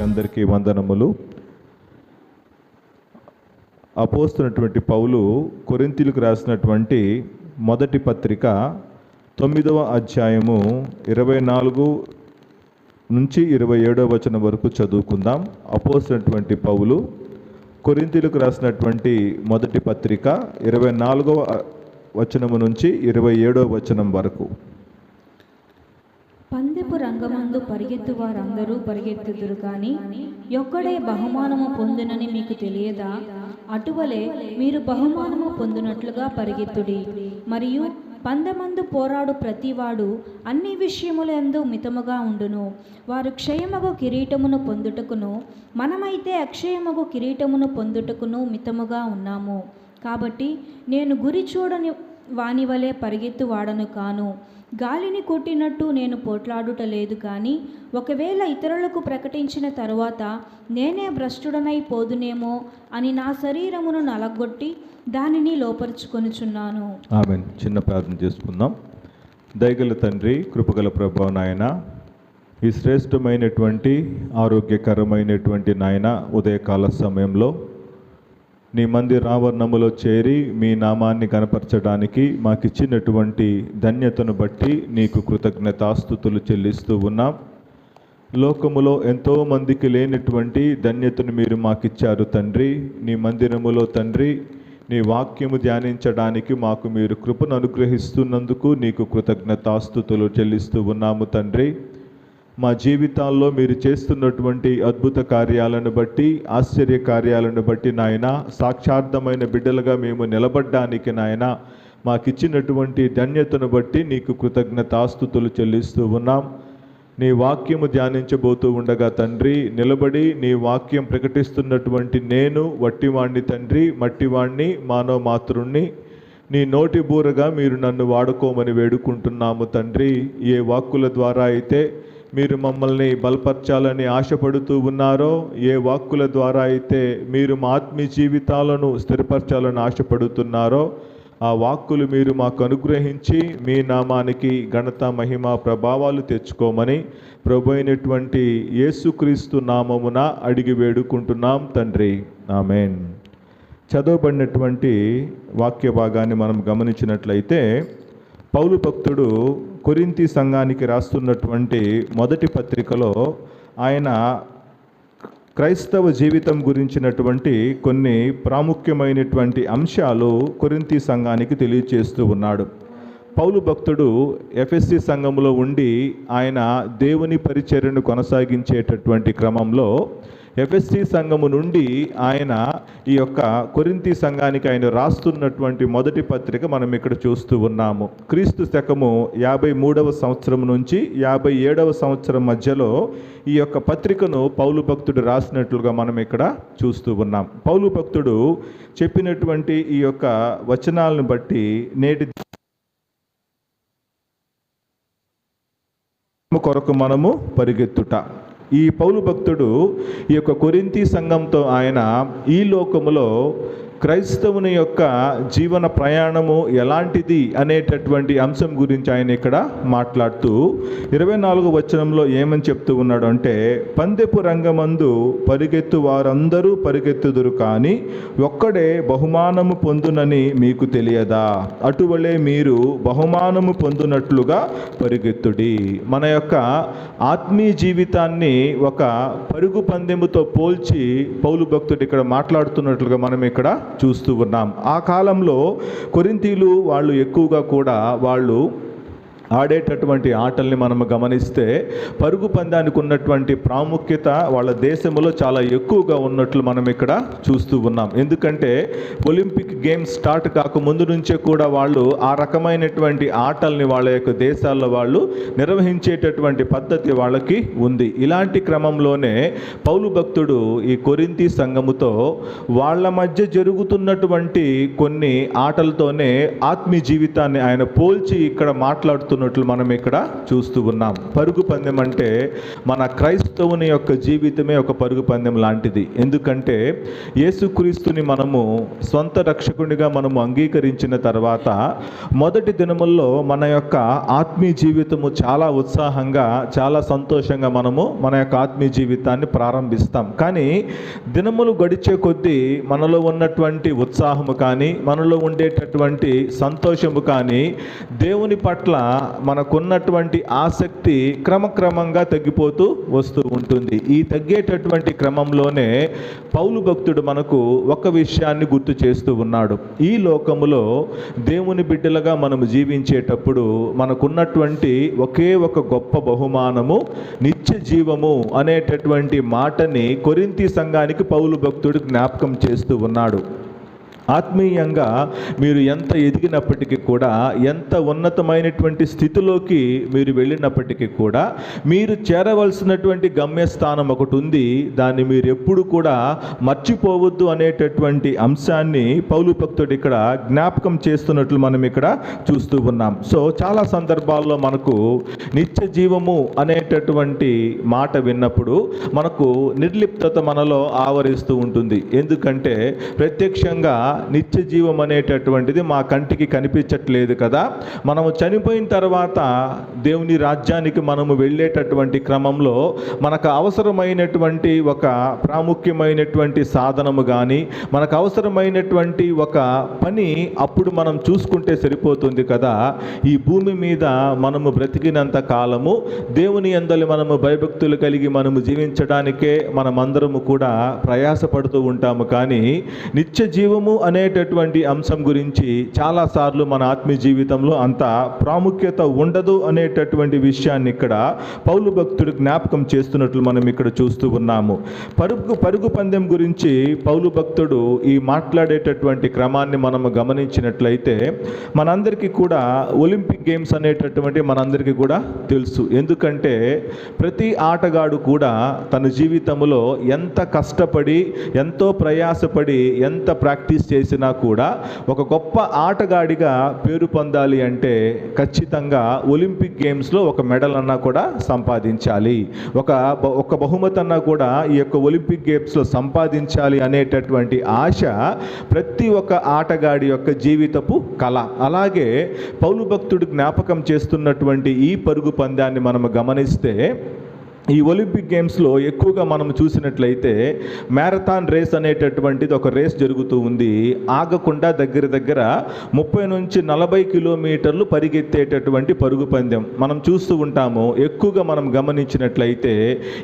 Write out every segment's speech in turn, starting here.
అందరికీ వందనములు. అపోస్తున్నటువంటి పౌలు కొరింథీయులకు రాసినటువంటి మొదటి పత్రిక 9వ అధ్యాయము 24 నుంచి 27వ వచనం వరకు చదువుకుందాం. అపోస్తున్నటువంటి పౌలు కొరింథీయులకు రాసినటువంటి మొదటి పత్రిక 24వ వచనము నుంచి 27వ వచనం వరకు. పందెపు రంగమందు పరిగెత్తు వారందరూ పరిగెత్తుదురు కానీ ఒక్కడే బహుమానము పొందునని మీకు తెలియదా? అటువలే మీరు బహుమానము పొందునట్లుగా పరిగెత్తుడి. మరియు పందెమందు పోరాడు ప్రతివాడు అన్ని విషయములందు మితముగా ఉండును. వారు క్షయమగు కిరీటమును పొందుటకును, మనమైతే అక్షయమగు కిరీటమును పొందుటకును మితముగా ఉన్నాము. కాబట్టి నేను గురి చూడని వాని వలె పరిగెత్తు వాడను కాను. గాలిని కొట్టినట్టు నేను పోట్లాడుట లేదు. కానీ ఒకవేళ ఇతరులకు ప్రకటించిన తరువాత నేనే భ్రష్టుడనై పోదునేమో అని నా శరీరమును నలగొట్టి దానిని లోపరుచుకొనుచున్నాను. ఆమేన్. చిన్న ప్రార్థన చేసుకుందాం. దయగల తండ్రి, కృపగల ప్రభువా నాయన, ఈ శ్రేష్టమైనటువంటి ఆరోగ్యకరమైనటువంటి నాయన ఉదయకాల సమయంలో నీ మందిర ఆవరణములో చేరి మీ నామాన్ని కనపరచడానికి మాకిచ్చినటువంటి ధన్యతను బట్టి నీకు కృతజ్ఞతాస్తుతులు చెల్లిస్తూ ఉన్నాం. లోకములో ఎంతోమందికి లేనటువంటి ధన్యతను మీరు మాకిచ్చారు తండ్రి. నీ మందిరములో తండ్రి నీ వాక్యము ధ్యానించడానికి మాకు మీరు కృపను అనుగ్రహిస్తున్నందుకు నీకు కృతజ్ఞతాస్తుతులు చెల్లిస్తూ ఉన్నాము తండ్రి. మా జీవితాల్లో మీరు చేస్తున్నటువంటి అద్భుత కార్యాలను బట్టి, ఆశ్చర్య కార్యాలను బట్టి నాయన, సాక్షార్థమైన బిడ్డలుగా మేము నిలబడ్డానికి నాయన మాకిచ్చినటువంటి ధన్యతను బట్టి నీకు కృతజ్ఞతాస్తుతులు చెల్లిస్తూ ఉన్నాం. నీ వాక్యము ధ్యానించబోతూ ఉండగా తండ్రి, నిలబడి నీ వాక్యం ప్రకటిస్తున్నటువంటి నేను వట్టివాణ్ణి తండ్రి, మట్టివాణ్ణి, మానవ మాతృణ్ణి. నీ నోటి బూరగా మీరు నన్ను వాడుకోమని వేడుకుంటున్నాము తండ్రి. ఏ వాక్కుల ద్వారా అయితే మీరు మమ్మల్ని బలపరచాలని ఆశపడుతూ ఉన్నారో, ఏ వాక్కుల ద్వారా అయితే మీరు మా ఆత్మీయ జీవితాలను స్థిరపరచాలని ఆశపడుతున్నారో, ఆ వాక్కులు మీరు మాకు అనుగ్రహించి మీ నామానికి ఘనత, మహిమ, ప్రభావాలు తెచ్చుకోమని ప్రభు అయినటువంటి యేసుక్రీస్తు నామమున అడిగి వేడుకుంటున్నాం తండ్రి. ఆమేన్. చదవబడినటువంటి వాక్య భాగాన్ని మనం గమనించినట్లయితే, పౌలు భక్తుడు కొరింథీ సంఘానికి రాస్తున్నటువంటి మొదటి పత్రికలో ఆయన క్రైస్తవ జీవితం గురించినటువంటి కొన్ని ప్రాముఖ్యమైనటువంటి అంశాలు కొరింథీ సంఘానికి తెలియచేస్తూ ఉన్నాడు. పౌలు భక్తుడు ఎఫెసీ సంఘములో ఉండి ఆయన దేవుని పరిచర్యను కొనసాగించేటటువంటి క్రమంలో ఎఫెసీ సంఘము నుండి ఆయన ఈ యొక్క కొరింథీ సంఘానికి ఆయన రాస్తున్నటువంటి మొదటి పత్రిక మనం ఇక్కడ చూస్తూ ఉన్నాము. క్రీస్తు శకము 53వ సంవత్సరం నుంచి 57వ సంవత్సరం మధ్యలో ఈ యొక్క పత్రికను పౌలు భక్తుడు రాసినట్లుగా మనం ఇక్కడ చూస్తూ ఉన్నాం. పౌలు భక్తుడు చెప్పినటువంటి ఈ యొక్క వచనాలను బట్టి నేటి కొరకు మనము పరిగెత్తుట. ఈ పౌలు భక్తుడు ఈ యొక్క కొరింథీ సంఘంతో ఆయన ఈ లోకములో క్రైస్తవుని యొక్క జీవన ప్రయాణము ఎలాంటిది అనేటటువంటి అంశం గురించి ఆయన ఇక్కడ మాట్లాడుతూ 24వ వచనంలో ఏమని చెప్తూ ఉన్నాడు అంటే, పందెపు రంగమందు పరిగెత్తు వారందరూ పరిగెత్తుదురు కానీ ఒక్కడే బహుమానము పొందునని మీకు తెలియదా? అటువలే మీరు బహుమానము పొందునట్లుగా పరిగెత్తుడి. మన యొక్క ఆత్మీయ జీవితాన్ని ఒక పరుగు పందెముతో పోల్చి పౌలు భక్తుడు ఇక్కడ మాట్లాడుతున్నట్లుగా మనం ఇక్కడ చూస్తూ ఉన్నాం. ఆ కాలంలో కొరింథీయులు వాళ్ళు ఎక్కువగా కూడా వాళ్ళు ఆడేటటువంటి ఆటల్ని మనం గమనిస్తే పరుగు పందానికి ఉన్నటువంటి ప్రాముఖ్యత వాళ్ళ దేశంలో చాలా ఎక్కువగా ఉన్నట్లు మనం ఇక్కడ చూస్తూ ఉన్నాం. ఎందుకంటే ఒలింపిక్ గేమ్స్ స్టార్ట్ కాక ముందు నుంచే కూడా వాళ్ళు ఆ రకమైనటువంటి ఆటల్ని వాళ్ళ యొక్క దేశాల్లో వాళ్ళు నిర్వహించేటటువంటి పద్ధతి వాళ్ళకి ఉంది. ఇలాంటి క్రమంలోనే పౌలు భక్తుడు ఈ కొరింథీ సంఘముతో వాళ్ళ మధ్య జరుగుతున్నటువంటి కొన్ని ఆటలతోనే ఆత్మీయ జీవితాన్ని ఆయన పోల్చి ఇక్కడ మాట్లాడుతున్నట్లు మనం ఇక్కడ చూస్తూ ఉన్నాం. పరుగు పందెం అంటే మన క్రైస్తవుని యొక్క జీవితమే ఒక పరుగు పందెం లాంటిది. ఎందుకంటే యేసుక్రీస్తుని మనము సొంత రక్షకునిగా మనము అంగీకరించిన తర్వాత మొదటి దినముల్లో మన యొక్క ఆత్మీయ జీవితము చాలా ఉత్సాహంగా, చాలా సంతోషంగా మనము మన యొక్క ఆత్మీయ జీవితాన్ని ప్రారంభిస్తాం. కానీ దినములు గడిచే కొద్దీ మనలో ఉన్నటువంటి ఉత్సాహము కానీ, మనలో ఉండేటటువంటి సంతోషము కానీ, దేవుని పట్ల మనకున్నటువంటి ఆసక్తి క్రమక్రమంగా తగ్గిపోతూ వస్తూ ఉంటుంది. ఈ తగ్గేటటువంటి క్రమంలోనే పౌలు భక్తుడు మనకు ఒక విషయాన్ని గుర్తు చేస్తూ ఉన్నాడు. ఈ లోకములో దేవుని బిడ్డలుగా మనము జీవించేటప్పుడు మనకున్నటువంటి ఒకే ఒక గొప్ప బహుమానము నిత్య జీవము అనేటటువంటి మాటని కొరింథీ సంఘానికి పౌలు భక్తుడు జ్ఞాపకం చేస్తూ ఉన్నాడు. ఆత్మీయంగా మీరు ఎంత ఎదిగినప్పటికీ కూడా, ఎంత ఉన్నతమైనటువంటి స్థితిలోకి మీరు వెళ్ళినప్పటికీ కూడా మీరు చేరవలసినటువంటి గమ్యస్థానం ఒకటి ఉంది. దాన్ని మీరు ఎప్పుడు కూడా మర్చిపోవద్దు అనేటటువంటి అంశాన్ని పౌలు భక్తుడు ఇక్కడ జ్ఞాపకం చేస్తున్నట్లు మనం ఇక్కడ చూస్తూ ఉన్నాం. సో చాలా సందర్భాల్లో మనకు నిత్య జీవము అనేటటువంటి మాట విన్నప్పుడు మనకు నిర్లిప్తత మనలో ఆవరిస్తూ ఉంటుంది. ఎందుకంటే ప్రత్యక్షంగా నిత్య జీవం అనేటటువంటిది మా కంటికి కనిపించట్లేదు కదా. మనము చనిపోయిన తర్వాత దేవుని రాజ్యానికి మనము వెళ్ళేటటువంటి క్రమంలో మనకు అవసరమైనటువంటి ఒక ప్రాముఖ్యమైనటువంటి సాధనము కానీ, మనకు అవసరమైనటువంటి ఒక పని అప్పుడు మనం చూసుకుంటే సరిపోతుంది కదా. ఈ భూమి మీద మనము బ్రతికినంత కాలము దేవుని యందలి మనము భయభక్తులు కలిగి మనము జీవించడానికే మనమందరము కూడా ప్రయాసపడుతూ ఉంటాము. కానీ నిత్య జీవము అనేటటువంటి అంశం గురించి చాలాసార్లు మన ఆత్మీయ జీవితంలో అంత ప్రాముఖ్యత ఉండదు అనేటటువంటి విషయాన్ని ఇక్కడ పౌలు భక్తుడు జ్ఞాపకం చేస్తున్నట్లు మనం ఇక్కడ చూస్తూ ఉన్నాము. పరుగు పందెం గురించి పౌలు భక్తుడు ఈ మాట్లాడేటటువంటి క్రమాన్ని మనము గమనించినట్లయితే మనందరికీ కూడా ఒలింపిక్ గేమ్స్ అనేటటువంటి మనందరికీ కూడా తెలుసు. ఎందుకంటే ప్రతి ఆటగాడు కూడా తన జీవితంలో ఎంత కష్టపడి, ఎంతో ప్రయాసపడి, ఎంత ప్రాక్టీస్ చేసినా కూడా ఒక గొప్ప ఆటగాడిగా పేరు పొందాలి అంటే ఖచ్చితంగా ఒలింపిక్ గేమ్స్లో ఒక మెడల్ అన్నా కూడా సంపాదించాలి, ఒక బహుమతి అన్నా కూడా ఈ యొక్క ఒలింపిక్ గేమ్స్లో సంపాదించాలి అనేటటువంటి ఆశ ప్రతి ఒక్క ఆటగాడి యొక్క జీవితపు కళ. అలాగే పౌలు భక్తుడు జ్ఞాపకం చేస్తున్నటువంటి ఈ పరుగు పందాన్ని మనము గమనిస్తే ఈ ఒలింపిక్ గేమ్స్లో ఎక్కువగా మనం చూసినట్లయితే మ్యారథాన్ రేస్ అనేటటువంటిది ఒక రేస్ జరుగుతూ ఉంది. ఆగకుండా దగ్గర 30 నుంచి 40 కిలోమీటర్లు పరిగెత్తేటటువంటి పరుగు పందెం మనం చూస్తూ ఉంటాము. ఎక్కువగా మనం గమనించినట్లయితే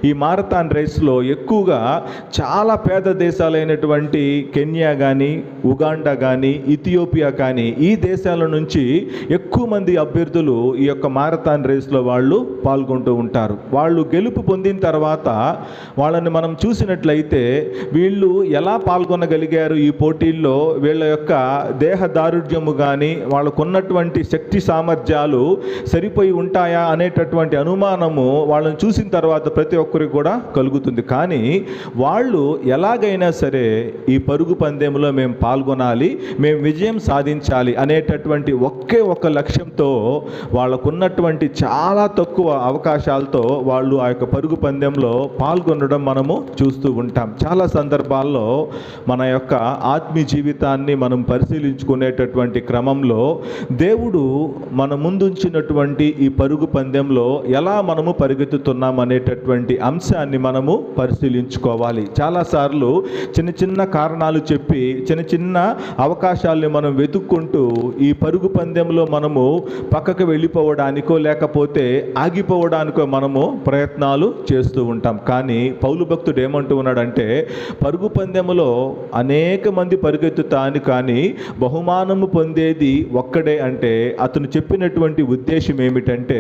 ఈ మారథాన్ రేస్లో ఎక్కువగా చాలా పేద దేశాలైనటువంటి కెన్యా కానీ, ఉగాండా కానీ, ఇథియోపియా కానీ ఈ దేశాల నుంచి ఎక్కువ మంది అభ్యర్థులు ఈ యొక్క మారథాన్ రేస్లో వాళ్ళు పాల్గొంటూ ఉంటారు. వాళ్ళు గెలుపు పొందిన తర్వాత వాళ్ళని మనం చూసినట్లయితే వీళ్ళు ఎలా పాల్గొనగలిగారు ఈ పోటీల్లో, వీళ్ళ యొక్క దేహ దారుఢ్యము కానీ, వాళ్ళకున్నటువంటి శక్తి సామర్థ్యాలు సరిపోయి ఉంటాయా అనేటటువంటి అనుమానము వాళ్ళని చూసిన తర్వాత ప్రతి ఒక్కరికి కూడా కలుగుతుంది. కానీ వాళ్ళు ఎలాగైనా సరే ఈ పరుగు పందెంలో మేము పాల్గొనాలి, మేము విజయం సాధించాలి అనేటటువంటి ఒకే ఒక లక్ష్యంతో వాళ్ళకున్నటువంటి చాలా తక్కువ అవకాశాలతో వాళ్ళు ఆ యొక్క పరుగు పందెంలో పాల్గొనడం మనము చూస్తూ ఉంటాం. చాలా సందర్భాల్లో మన యొక్క ఆత్మీయ జీవితాన్ని మనం పరిశీలించుకునేటటువంటి క్రమంలో దేవుడు మన ముందుంచినటువంటి ఈ పరుగు పందెంలో ఎలా మనము పరిగెత్తుతున్నాం అనేటటువంటి అంశాన్ని మనము పరిశీలించుకోవాలి. చాలాసార్లు చిన్న కారణాలు చెప్పి చిన్న అవకాశాలని మనం వెతుక్కుంటూ ఈ పరుగు పందెంలో మనము పక్కకు వెళ్ళిపోవడానికో లేకపోతే ఆగిపోవడానికో మనము ప్రయత్నాలు ప్రయత్నాలు చేస్తూ ఉంటాం. కానీ పౌలు భక్తుడు ఏమంటూ ఉన్నాడంటే, పరుగు పందెములో అనేక మంది పరిగెత్తుతాను కానీ బహుమానము పొందేది ఒక్కడే. అంటే అతను చెప్పినటువంటి ఉద్దేశం ఏమిటంటే,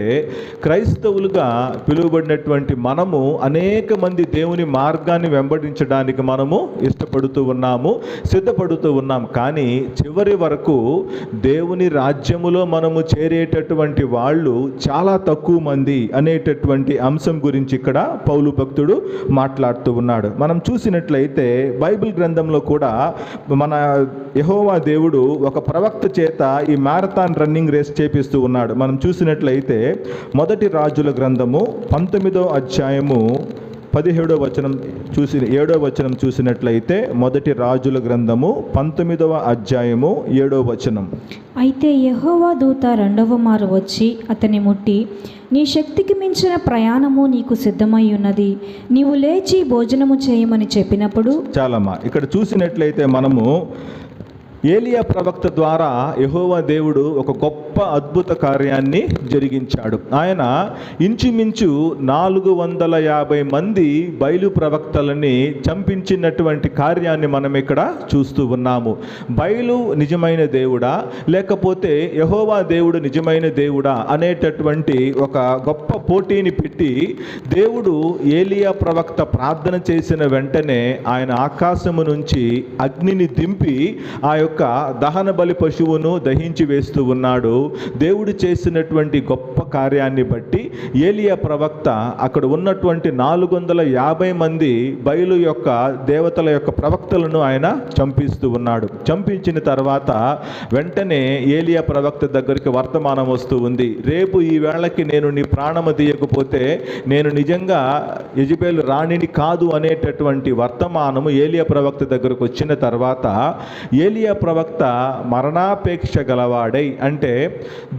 క్రైస్తవులుగా పిలువబడినటువంటి మనము అనేక మంది దేవుని మార్గాన్ని వెంబడించడానికి మనము ఇష్టపడుతూ ఉన్నాము, సిద్ధపడుతూ ఉన్నాం. కానీ చివరి వరకు దేవుని రాజ్యములో మనము చేరేటటువంటి వాళ్ళు చాలా తక్కువ మంది అనేటటువంటి అంశం గురించి ఇక్కడ పౌలు భక్తుడు మాట్లాడుతూ ఉన్నాడు. మనం చూసినట్లయితే బైబిల్ గ్రంథంలో కూడా మన యెహోవా దేవుడు ఒక ప్రవక్త చేత ఈ మ్యారథాన్ రన్నింగ్ రేస్ చేపిస్తూ ఉన్నాడు. మనం చూసినట్లయితే మొదటి రాజుల గ్రంథము 19వ అధ్యాయము 17వ వచనం 7వ వచనం చూసినట్లయితే, మొదటి రాజుల గ్రంథము 19వ అధ్యాయము 7వ వచనం. అయితే యెహోవా దూత రెండవ మారు వచ్చి అతని ముట్టి, నీ శక్తికి మించిన ప్రయాణము నీకు సిద్ధమై ఉన్నది, నీవు లేచి భోజనము చేయమని చెప్పినప్పుడు. చాలమ్మా, ఇక్కడ చూసినట్లయితే మనము ఏలియా ప్రవక్త ద్వారా యెహోవా దేవుడు ఒక గొప్ప అద్భుత కార్యాన్ని జరిగించాడు. ఆయన ఇంచుమించు 450 మంది బయలు ప్రవక్తలని చంపించినటువంటి కార్యాన్ని మనం ఇక్కడ చూస్తూ ఉన్నాము. బయలు నిజమైన దేవుడా లేకపోతే యెహోవా దేవుడు నిజమైన దేవుడా అనేటటువంటి ఒక గొప్ప పోటీని పెట్టి దేవుడు ఏలియా ప్రవక్త ప్రార్థన చేసిన వెంటనే ఆయన ఆకాశము నుంచి అగ్నిని దింపి ఆ యొక్క దహన బలి పశువును దహించి వేస్తూ ఉన్నాడు. దేవుడు చేసినటువంటి గొప్ప కార్యాన్ని బట్టి ఏలియా ప్రవక్త అక్కడ ఉన్నటువంటి 450 మంది బయలు యొక్క దేవతల యొక్క ప్రవక్తలను ఆయన చంపిస్తూ ఉన్నాడు. చంపించిన తర్వాత వెంటనే ఏలియా ప్రవక్త దగ్గరికి వర్తమానం వస్తూ ఉంది, రేపు ఈ వేళకి నేను నీ ప్రాణము తీయకపోతే నేను నిజంగా యెజబెలు రాణిని కాదు అనేటటువంటి వర్తమానము ఏలియా ప్రవక్త దగ్గరకు వచ్చిన తర్వాత ఏలియా ప్రవక్త మరణాపేక్ష గలవాడై, అంటే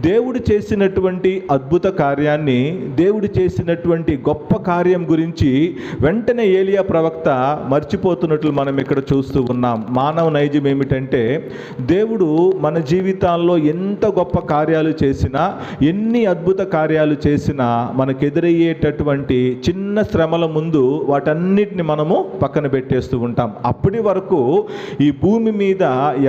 దేవుడు చేసినటువంటి అద్భుత కార్యాన్ని, దేవుడు చేసినటువంటి గొప్ప కార్యం గురించి వెంటనే ఏలియా ప్రవక్త మర్చిపోతున్నట్లు మనం ఇక్కడ చూస్తూ ఉన్నాం. మానవ నైజం ఏమిటంటే, దేవుడు మన జీవితాల్లో ఎంత గొప్ప కార్యాలు చేసినా, ఎన్ని అద్భుత కార్యాలు చేసినా మనకెదురయ్యేటటువంటి చిన్న శ్రమల ముందు వాటన్నిటిని మనము పక్కన పెట్టేస్తూ ఉంటాం. అప్పటి వరకు ఈ భూమి మీద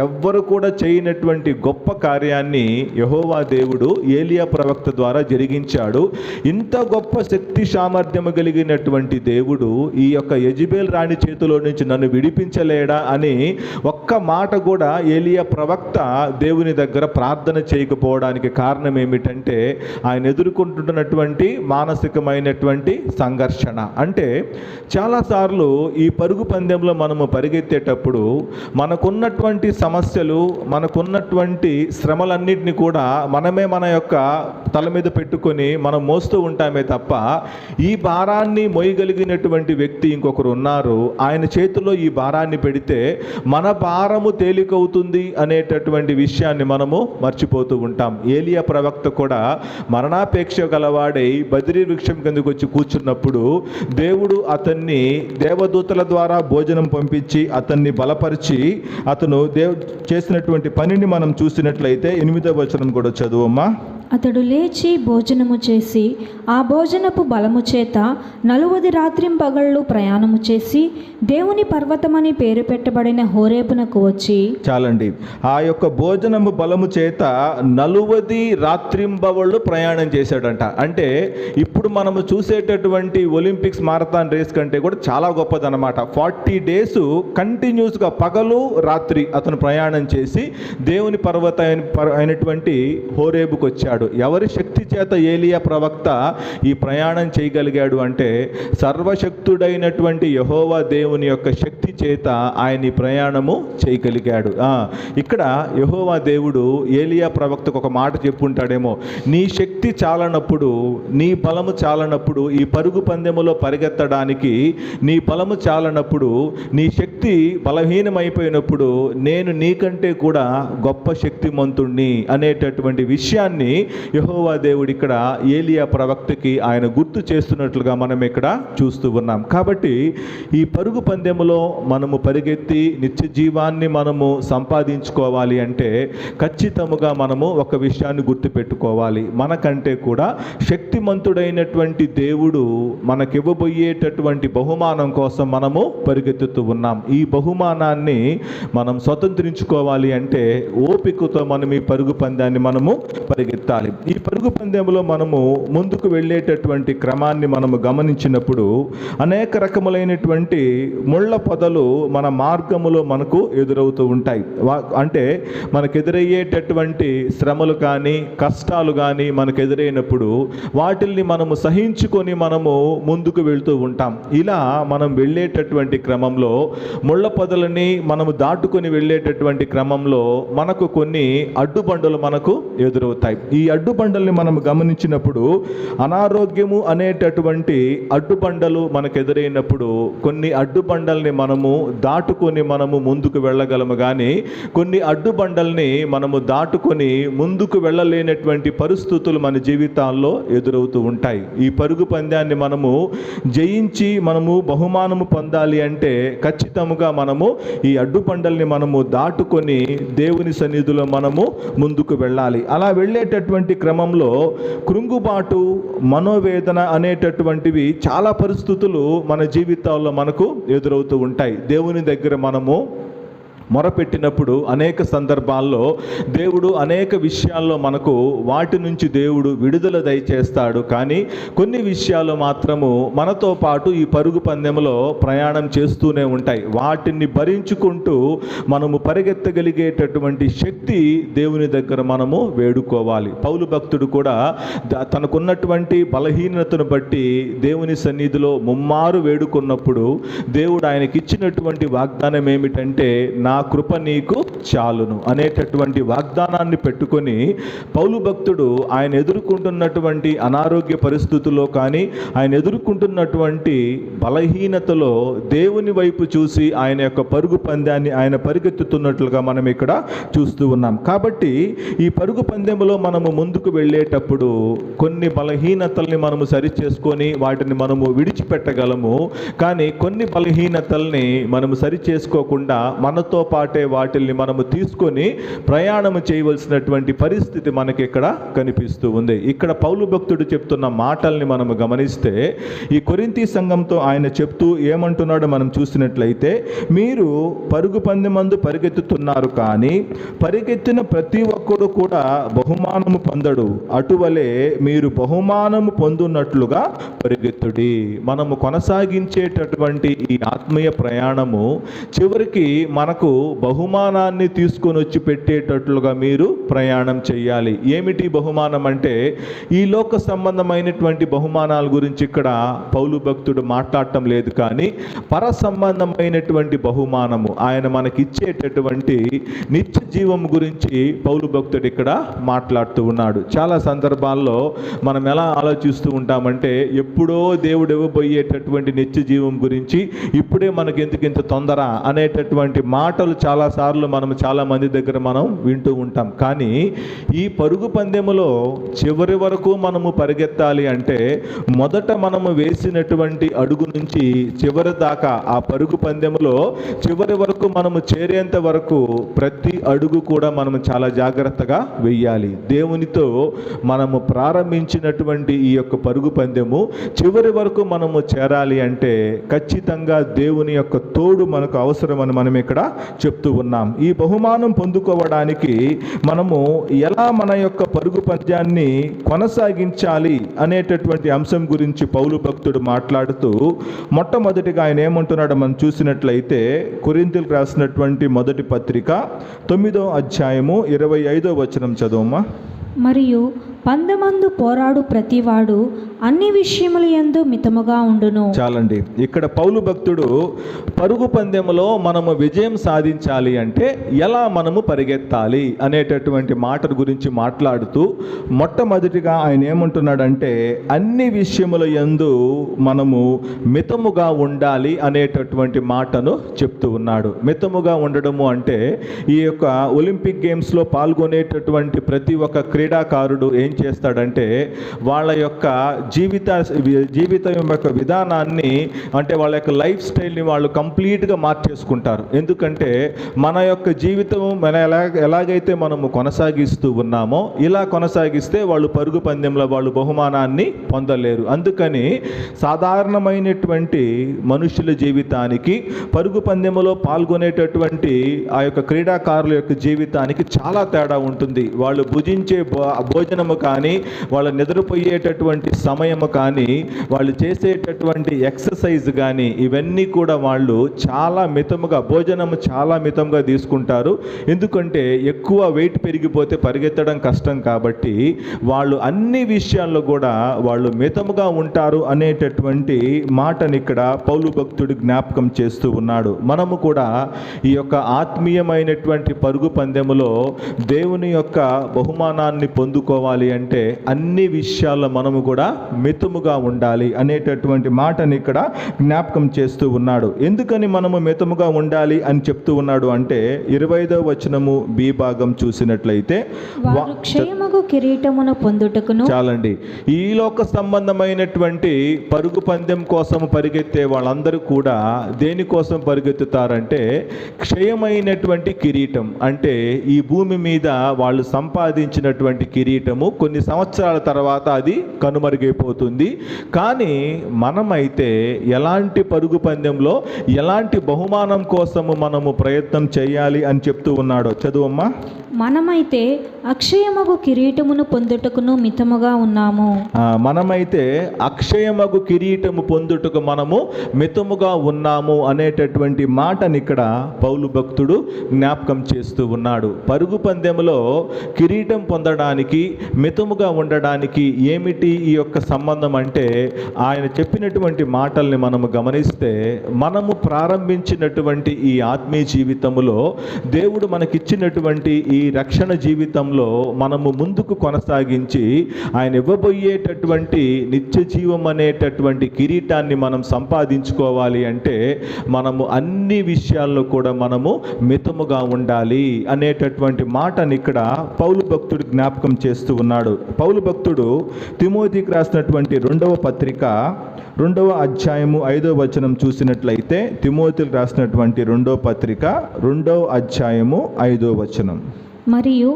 ఎవ్వరు కూడా చేయనటువంటి గొప్ప కార్యాన్ని యెహోవా దేవుడు ఏలియా ప్రవక్త ద్వారా జరిగించాడు. ఇంత గొప్ప శక్తి సామర్థ్యము కలిగినటువంటి దేవుడు ఈ యొక్క యెజబెల్ రాణి చేతిలో నుంచి నన్ను విడిపించలేడా అని ఒక్క మాట కూడా ఏలియా ప్రవక్త దేవుని దగ్గర ప్రార్థన చేయకపోవడానికి కారణం ఏమిటంటే, ఆయన ఎదుర్కొంటున్నటువంటి మానసికమైనటువంటి సంఘర్షణ. అంటే చాలాసార్లు ఈ పరుగు పందెంలో మనము పరిగెత్తేటప్పుడు మనకున్నటువంటి సమస్యలు, మనకున్నటువంటి శ్రమలన్నింటినీ కూడా మనమే మన యొక్క తల మీద పెట్టుకొని మనం మోస్తూ ఉంటామే తప్ప, ఈ భారాన్ని మోయగలిగినటువంటి వ్యక్తి ఇంకొకరు ఉన్నారు, ఆయన చేతిలో ఈ భారాన్ని పెడితే మన భారము తేలికవుతుంది అనేటటువంటి విషయాన్ని మనము మర్చిపోతూ ఉంటాం. ఏలియా ప్రవక్త కూడా మరణాపేక్ష గలవాడై బద్రీ వృక్షం కిందకు వచ్చి కూర్చున్నప్పుడు దేవుడు అతన్ని దేవదూతల ద్వారా భోజనం పంపించి అతన్ని బలపరిచి అతను చేసినటువంటి పనిని మనం చూసినట్లయితే 8వ వచనం కూడా చదువమ్మా. అతడు లేచి భోజనము చేసి ఆ భోజనపు బలము చేత 40 రాత్రింపగళ్ళు ప్రయాణము చేసి దేవుని పర్వతమని పేరు పెట్టబడిన హోరేబునకు వచ్చి. చాలండి, ఆ యొక్క భోజనము బలము చేత 40 రాత్రింబవళ్ళు ప్రయాణం చేశాడంట. అంటే ఇప్పుడు మనము చూసేటటువంటి ఒలింపిక్స్ మారథాన్ రేస్ కంటే కూడా చాలా గొప్పదన్నమాట. 40 డేస్ కంటిన్యూస్గా పగలు రాత్రి అతను ప్రయాణం చేసి దేవుని పర్వత అయినటువంటి హోరేబుకు వచ్చాడు. ఎవరి శక్తి చేత ఏలియా ప్రవక్త ఈ ప్రయాణం చేయగలిగాడు అంటే, సర్వశక్తుడైనటువంటి యెహోవా దేవుని యొక్క శక్తి చేత ఆయన ఈ ప్రయాణము చేయగలిగాడు. ఇక్కడ యెహోవా దేవుడు ఏలియా ప్రవక్తకు ఒక మాట చెప్పుంటాడేమో, నీ శక్తి చాలనప్పుడు, నీ బలము చాలనప్పుడు, ఈ పరుగు పందెములో పరిగెత్తడానికి నీ బలము చాలనప్పుడు, నీ శక్తి బలహీనమైపోయినప్పుడు నేను నీకంటే కూడా గొప్ప శక్తిమంతుణ్ణి అనేటటువంటి విషయాన్ని యెహోవా దేవుడు ఇక్కడ ఏలియా ప్రవక్తకి ఆయన గుర్తు చేస్తున్నట్లుగా మనం ఇక్కడ చూస్తూ ఉన్నాం. కాబట్టి ఈ పరుగు పందెములో మనము పరిగెత్తి నిత్య జీవాన్ని మనము సంపాదించుకోవాలి అంటే ఖచ్చితముగా మనము ఒక విషయాన్ని గుర్తుపెట్టుకోవాలి. మనకంటే కూడా శక్తిమంతుడైనటువంటి దేవుడు మనకివ్వబోయేటటువంటి బహుమానం కోసం మనము పరిగెత్తుతూ ఉన్నాం. ఈ బహుమానాన్ని మనం స్వతంత్రించుకోవాలి అంటే ఓపికతో మనం ఈ పరుగు పందాన్ని మనము పరిగెత్తాలి. ఈ పరుగు పందెంలో మనము ముందుకు వెళ్ళేటటువంటి క్రమాన్ని మనము గమనించినప్పుడు అనేక రకములైనటువంటి ముళ్ళ పొదలు మన మార్గములో మనకు ఎదురవుతూ ఉంటాయి. అంటే మనకు ఎదురయ్యేటటువంటి శ్రమలు కానీ కష్టాలు కానీ మనకు ఎదురైనప్పుడు వాటిల్ని మనము సహించుకొని మనము ముందుకు వెళ్తూ ఉంటాం. ఇలా మనం వెళ్ళేటటువంటి క్రమంలో ముళ్ళ పొదలని మనము దాటుకొని వెళ్ళేటటువంటి క్రమంలో మనకు కొన్ని అడ్డుబండలు మనకు ఎదురవుతాయి. ఈ అడ్డుబండల్ని మనం గమనించినప్పుడు అనారోగ్యము అనేటటువంటి అడ్డుబండలు మనకు ఎదురైనప్పుడు కొన్ని అడ్డుబండల్ని మనము దాటుకొని మనము ముందుకు వెళ్ళగలము, కానీ కొన్ని అడ్డుబండల్ని మనము దాటుకొని ముందుకు వెళ్ళలేనటువంటి పరిస్థితులు మన జీవితాల్లో ఎదురవుతూ ఉంటాయి. ఈ పరుగు పందాన్ని మనము జయించి మనము బహుమానము పొందాలి అంటే ఖచ్చితంగా మనము ఈ అడ్డుబండల్ని మనము దాటుకొని దేవుని సన్నిధిలో మనము ముందుకు వెళ్ళాలి. అలా వెళ్ళేటటువంటి క్రమంలో కృంగుబాటు, మనోవేదన అనేటటువంటివి చాలా పరిస్థితులు మన జీవితాల్లో మనకు ఎదురవుతూ ఉంటాయి. దేవుని దగ్గర మనము మొరపెట్టినప్పుడు అనేక సందర్భాల్లో దేవుడు అనేక విషయాల్లో మనకు వాటి నుంచి దేవుడు విడుదల దయచేస్తాడు. కానీ కొన్ని విషయాలు మాత్రము మనతో పాటు ఈ పరుగు పందెంలో ప్రయాణం చేస్తూనే ఉంటాయి. వాటిని భరించుకుంటూ మనము పరిగెత్తగలిగేటటువంటి శక్తి దేవుని దగ్గర మనము వేడుకోవాలి. పౌలు భక్తుడు కూడా తనకున్నటువంటి బలహీనతను బట్టి దేవుని సన్నిధిలో ముమ్మారు వేడుకున్నప్పుడు దేవుడు ఆయనకి ఇచ్చినటువంటి వాగ్దానం ఏమిటంటే, నా కృప నీకు చాలును అనేటటువంటి వాగ్దానాన్ని పెట్టుకొని పౌలు భక్తుడు ఆయన ఎదుర్కొంటున్నటువంటి అనారోగ్య పరిస్థితుల్లో కానీ ఆయన ఎదుర్కొంటున్నటువంటి బలహీనతలో దేవుని వైపు చూసి ఆయన యొక్క పరుగు పందాన్ని ఆయన పరిగెత్తుతున్నట్లుగా మనం ఇక్కడ చూస్తూ ఉన్నాం. కాబట్టి ఈ పరుగు పందెంలో మనము ముందుకు వెళ్ళేటప్పుడు కొన్ని బలహీనతల్ని మనము సరిచేసుకొని వాటిని మనము విడిచిపెట్టగలము. కానీ కొన్ని బలహీనతల్ని మనము సరిచేసుకోకుండా మనతో పాటే వాటిల్ని మనము తీసుకొని ప్రయాణము చేయవలసినటువంటి పరిస్థితి మనకి ఇక్కడ కనిపిస్తూ ఉంది. ఇక్కడ పౌలు భక్తుడు చెప్తున్న మాటల్ని మనము గమనిస్తే ఈ కొరింథీ సంఘంతో ఆయన చెప్తూ ఏమంటున్నాడో మనం చూసినట్లయితే, మీరు పరుగు పందెమందు పరిగెత్తుతున్నారు, కానీ పరిగెత్తిన ప్రతి ఒక్కడు కూడా బహుమానము పొందడు. అటువలే మీరు బహుమానము పొందున్నట్లుగా పరిగెత్తుడి. మనము కొనసాగించేటటువంటి ఈ ఆత్మీయ ప్రయాణము చివరికి మనకు బహుమానాన్ని తీసుకొని వచ్చి పెట్టేటట్లుగా మీరు ప్రయాణం చేయాలి. ఏమిటి బహుమానం అంటే, ఈ లోక సంబంధమైనటువంటి బహుమానాల గురించి ఇక్కడ పౌలు భక్తుడు మాట్లాడటం లేదు, కానీ పర సంబంధమైనటువంటి బహుమానము ఆయన మనకిచ్చేటటువంటి నిత్య జీవం గురించి పౌలు భక్తుడు ఇక్కడ మాట్లాడుతూ ఉన్నాడు. చాలా సందర్భాల్లో మనం ఎలా ఆలోచిస్తూ ఉంటామంటే, ఎప్పుడో దేవుడు ఇవ్వబోయేటటువంటి నిత్య జీవం గురించి ఇప్పుడే మనకి ఎందుకు ఇంత తొందర అనేటటువంటి మాటలు చాలాసార్లు మనం చాలా మంది దగ్గర మనం వింటూ ఉంటాం. కానీ ఈ పరుగు పందెములో చివరి వరకు మనము పరిగెత్తాలి అంటే మొదట మనము వేసినటువంటి అడుగు నుంచి చివరి దాకా ఆ పరుగు పందెములో చివరి వరకు మనము చేరేంత వరకు ప్రతి అడుగు కూడా మనము చాలా జాగ్రత్తగా వెయ్యాలి. దేవునితో మనము ప్రారంభించినటువంటి ఈ యొక్క పరుగు పందెము చివరి వరకు మనము చేరాలి అంటే ఖచ్చితంగా దేవుని యొక్క తోడు మనకు అవసరమని మనం ఇక్కడ చెప్తూ ఉన్నాం. ఈ బహుమానం పొందుకోవడానికి మనము ఎలా మన యొక్క పరుగు పంద్యాన్ని కొనసాగించాలి అనేటటువంటి అంశం గురించి పౌలు భక్తుడు మాట్లాడుతూ మొట్టమొదటిగా ఆయన ఏమంటున్నాడో మనం చూసినట్లయితే, కొరింథీయులకు రాసినటువంటి మొదటి పత్రిక 9వ అధ్యాయము 25వ వచనం చదువుమా. మరియు పందెమందు పోరాడు ప్రతివాడు అన్ని విషయముల యందు మితముగా ఉండును. చాలండి. ఇక్కడ పౌలు భక్తుడు పరుగు పందెములో మనము విజయం సాధించాలి అంటే ఎలా మనము పరిగెత్తాలి అనేటటువంటి మాట గురించి మాట్లాడుతూ మొట్టమొదటిగా ఆయన ఏమంటున్నాడంటే అన్ని విషయముల యందు మనము మితముగా ఉండాలి అనేటటువంటి మాటను చెప్తూ ఉన్నాడు. మితముగా ఉండడము అంటే ఈ యొక్క ఒలింపిక్ గేమ్స్లో పాల్గొనేటటువంటి ప్రతి ఒక్క క్రీడాకారుడు ఏం చేస్తాడంటే వాళ్ళ యొక్క జీవితం యొక్క విధానాన్ని అంటే వాళ్ళ యొక్క లైఫ్ స్టైల్ని వాళ్ళు కంప్లీట్గా మార్చేసుకుంటారు. ఎందుకంటే మన యొక్క జీవితం ఎలాగైతే మనము కొనసాగిస్తూ ఉన్నామో ఇలా కొనసాగిస్తే వాళ్ళు పరుగు పందెంలో వాళ్ళు బహుమానాన్ని పొందలేరు. అందుకని సాధారణమైనటువంటి మనుషుల జీవితానికి పరుగు పందెములో పాల్గొనేటటువంటి ఆ యొక్క క్రీడాకారుల యొక్క జీవితానికి చాలా తేడా ఉంటుంది. వాళ్ళు భుజించే భోజనము కానీ, వాళ్ళు నిద్రపోయేటటువంటి సమయము కానీ, వాళ్ళు చేసేటటువంటి ఎక్సర్సైజ్ కానీ ఇవన్నీ కూడా వాళ్ళు చాలా మితముగా భోజనము చాలా మితంగా తీసుకుంటారు. ఎందుకంటే ఎక్కువ వెయిట్ పెరిగిపోతే పరిగెత్తడం కష్టం కాబట్టి వాళ్ళు అన్ని విషయాల్లో కూడా వాళ్ళు మితముగా ఉంటారు అనేటటువంటి మాటని ఇక్కడ పౌలు భక్తుడు జ్ఞాపకం చేస్తూ ఉన్నాడు. మనము కూడా ఈ యొక్క ఆత్మీయమైనటువంటి పరుగు పందెములో దేవుని యొక్క బహుమానాన్ని పొందుకోవాలి అంటే అన్ని విషయాల్లో మనము కూడా మితముగా ఉండాలి అనేటటువంటి మాటని ఇక్కడ జ్ఞాపకం చేస్తూ ఉన్నాడు. ఎందుకని మనము మితముగా ఉండాలి అని చెప్తూ ఉన్నాడు అంటే 25వ వచనము బి భాగం చూసినట్లయితే వారు క్షయమగు కిరీటమును పొందుటకును. చాలండి. ఈ లోక సంబంధమైనటువంటి పరుగు పందెం కోసం పరిగెత్తే వాళ్ళందరూ కూడా దేనికోసం పరిగెత్తుతారంటే క్షయమైనటువంటి కిరీటం అంటే ఈ భూమి మీద వాళ్ళు సంపాదించినటువంటి కిరీటము కొన్ని సంవత్సరాల తర్వాత అది కనుమరుగైపోతుంది. కానీ మనమైతే ఎలాంటి పరుగు పందెంలో ఎలాంటి బహుమానం కోసము మనము ప్రయత్నం చేయాలి అని చెప్తూ ఉన్నాడో చదువమ్మా. మనమైతే అక్షయమగు కిరీటమును పొందుటకును మితముగా ఉన్నాము. మనమైతే అక్షయమగు కిరీటము పొందుటకు మనము మితముగా ఉన్నాము అనేటటువంటి మాటని ఇక్కడ పౌలు భక్తుడు జ్ఞాపకం చేస్తూ ఉన్నాడు. పరుగు పందెములో కిరీటం పొందడానికి మితముగా ఉండడానికి ఏమిటి ఈ యొక్క సంబంధం అంటే ఆయన చెప్పినటువంటి మాటల్ని మనము గమనిస్తే మనము ప్రారంభించినటువంటి ఈ ఆత్మీయ జీవితంలో దేవుడు మనకిచ్చినటువంటి ఈ రక్షణ జీవితంలో మనము ముందుకు కొనసాగించి ఆయన ఇవ్వబోయేటటువంటి నిత్య జీవం అనేటటువంటి కిరీటాన్ని మనం సంపాదించుకోవాలి అంటే మనము అన్ని విషయాల్లో కూడా మనము మితముగా ఉండాలి అనేటటువంటి మాటని ఇక్కడ పౌలు భక్తుడు జ్ఞాపకం చేస్తూ ఉన్నాడు. పౌలు భక్తుడు తిమోతికి రాసినటువంటి 2వ పత్రిక 2వ అధ్యాయము 5వ వచనం చూసినట్లయితే తిమోతికి రాసినటువంటి 2వ పత్రిక 2వ అధ్యాయము 5వ వచనం. మరియు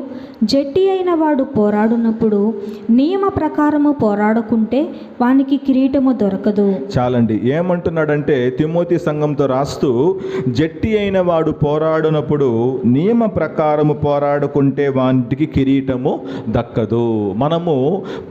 జట్టి అయిన వాడు పోరాడునప్పుడు నియమ ప్రకారము పోరాడుకుంటే వానికి కిరీటము దొరకదు. చాలండి. ఏమంటున్నాడంటే తిమోతి సంఘంతో రాస్తూ జట్టి అయిన వాడు పోరాడునప్పుడు నియమ ప్రకారము పోరాడుకుంటే వానికి కిరీటము దక్కదు. మనము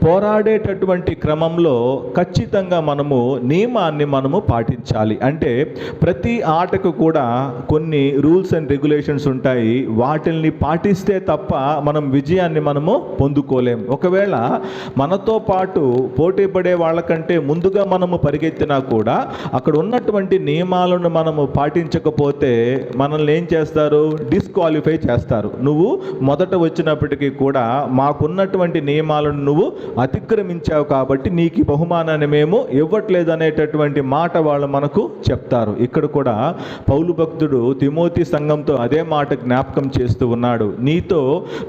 పోరాడేటటువంటి క్రమంలో ఖచ్చితంగా మనము నియమాన్ని మనము పాటించాలి. అంటే ప్రతి ఆటకు కూడా కొన్ని రూల్స్ అండ్ రెగ్యులేషన్స్ ఉంటాయి. వాటిల్ని పాటిస్తే తప్ప మనం విజయాన్ని మనము పొందుకోలేం. ఒకవేళ మనతో పాటు పోటీ పడే వాళ్ళకంటే ముందుగా మనము పరిగెత్తినా కూడా అక్కడ ఉన్నటువంటి నియమాలను మనము పాటించకపోతే మనల్ని ఏం చేస్తారు? డిస్క్వాలిఫై చేస్తారు. నువ్వు మొదట వచ్చినప్పటికీ కూడా మాకున్నటువంటి నియమాలను నువ్వు అతిక్రమించావు కాబట్టి నీకు ఈ బహుమానాన్ని మేము ఇవ్వట్లేదు అనేటటువంటి మాట వాళ్ళు మనకు చెప్తారు. ఇక్కడ కూడా పౌలు భక్తుడు తిమోతి సంఘంతో అదే మాట జ్ఞాపకం చేస్తూ ఉన్నాడు. నీతో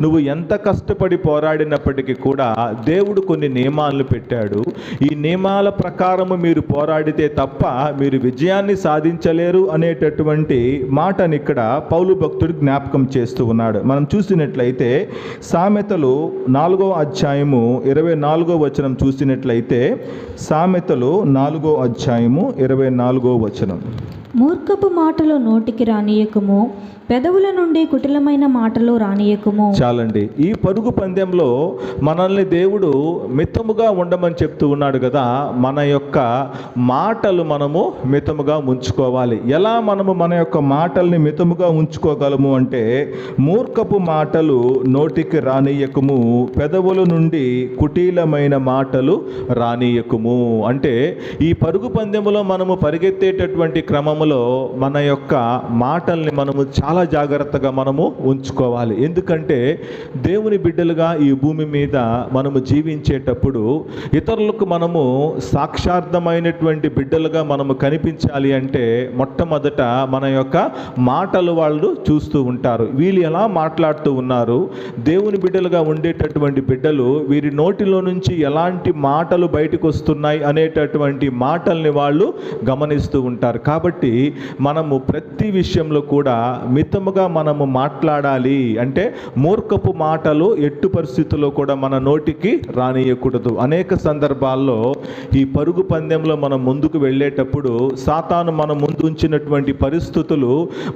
నువ్వు ఎంత కష్టపడి పోరాడినప్పటికీ కూడా దేవుడు కొన్ని నియమాలను పెట్టాడు. ఈ నియమాల ప్రకారము మీరు పోరాడితే తప్ప మీరు విజయాన్ని సాధించలేరు అనేటటువంటి మాటని ఇక్కడ పౌలు భక్తుడు జ్ఞాపకం చేస్తూ ఉన్నాడు. మనం చూసినట్లయితే సామెతలు 4వ అధ్యాయము 24వ వచనం చూసినట్లయితే సామెతలు 4వ అధ్యాయము 24వ వచనం. మూర్ఖపు మాటలు నోటికి రానియకము, పెదవుల నుండి కుటిలమైన మాటలు రానియకుము. చాలండి. ఈ పరుగు పందెంలో మనల్ని దేవుడు మితముగా ఉండమని చెప్తూ ఉన్నాడు కదా. మన యొక్క మాటలు మనము మితముగా ఉంచుకోవాలి. ఎలా మనము మన యొక్క మాటల్ని మితముగా ఉంచుకోగలము అంటే, మూర్ఖపు మాటలు నోటికి రానియకుము, పెదవుల నుండి కుటీలమైన మాటలు రానియకుము. అంటే ఈ పరుగు పందెములో మనము పరిగెత్తేటటువంటి క్రమములో మన యొక్క మాటల్ని మనము చాలా జాగ్రత్తగా మనము ఉంచుకోవాలి. ఎందుకంటే దేవుని బిడ్డలుగా ఈ భూమి మీద మనము జీవించేటప్పుడు ఇతరులకు మనము సాక్షార్థమైనటువంటి బిడ్డలుగా మనము కనిపించాలి అంటే మొట్టమొదట మన యొక్క మాటలు వాళ్ళు చూస్తూ ఉంటారు. వీళ్ళు ఎలా మాట్లాడుతూ ఉన్నారు, దేవుని బిడ్డలుగా ఉండేటటువంటి బిడ్డలు వీరి నోటిలో నుంచి ఎలాంటి మాటలు బయటకు వస్తున్నాయి అనేటటువంటి మాటల్ని వాళ్ళు గమనిస్తూ ఉంటారు. కాబట్టి మనము ప్రతి విషయంలో కూడా మితముగా మనము మాట్లాడాలి. అంటే మూర్ఖపు మాటలు ఎట్టు పరిస్థితుల్లో కూడా మన నోటికి రానియకూడదు. అనేక సందర్భాల్లో ఈ పరుగు పందెంలో మనం ముందుకు వెళ్ళేటప్పుడు సాతాను మన ముందు ఉంచినటువంటి పరిస్థితులు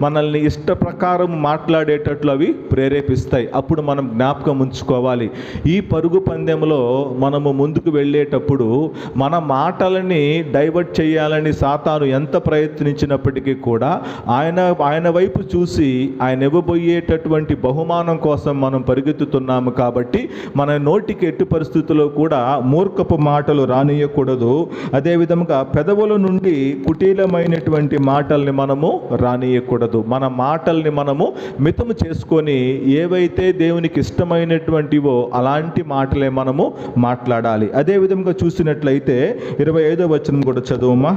మనల్ని ఇష్ట ప్రకారం మాట్లాడేటట్లు అవి ప్రేరేపిస్తాయి. అప్పుడు మనం జ్ఞాపకం ఉంచుకోవాలి, ఈ పరుగు పందెంలో మనము ముందుకు వెళ్ళేటప్పుడు మన మాటలని డైవర్ట్ చేయాలని సాతాను ఎంత ప్రయత్నించినప్పటికీ కూడా ఆయన వైపు చూసి ఆయన ఇవ్వబోయేటటువంటి బహుమానం కోసం మనం పరిగెత్తుతున్నాము. కాబట్టి మన నోటికి ఎట్టి పరిస్థితుల్లో కూడా మూర్ఖపు మాటలు రానియకూడదు. అదేవిధంగా పెదవుల నుండి కుటీలమైనటువంటి మాటల్ని మనము రానియకూడదు. మన మాటల్ని మనము మితము చేసుకొని ఏవైతే దేవునికి ఇష్టమైనటువంటివో అలాంటి మాటలే మనము మాట్లాడాలి. అదేవిధంగా చూసినట్లయితే 25వ వచనం కూడా చదువుమా.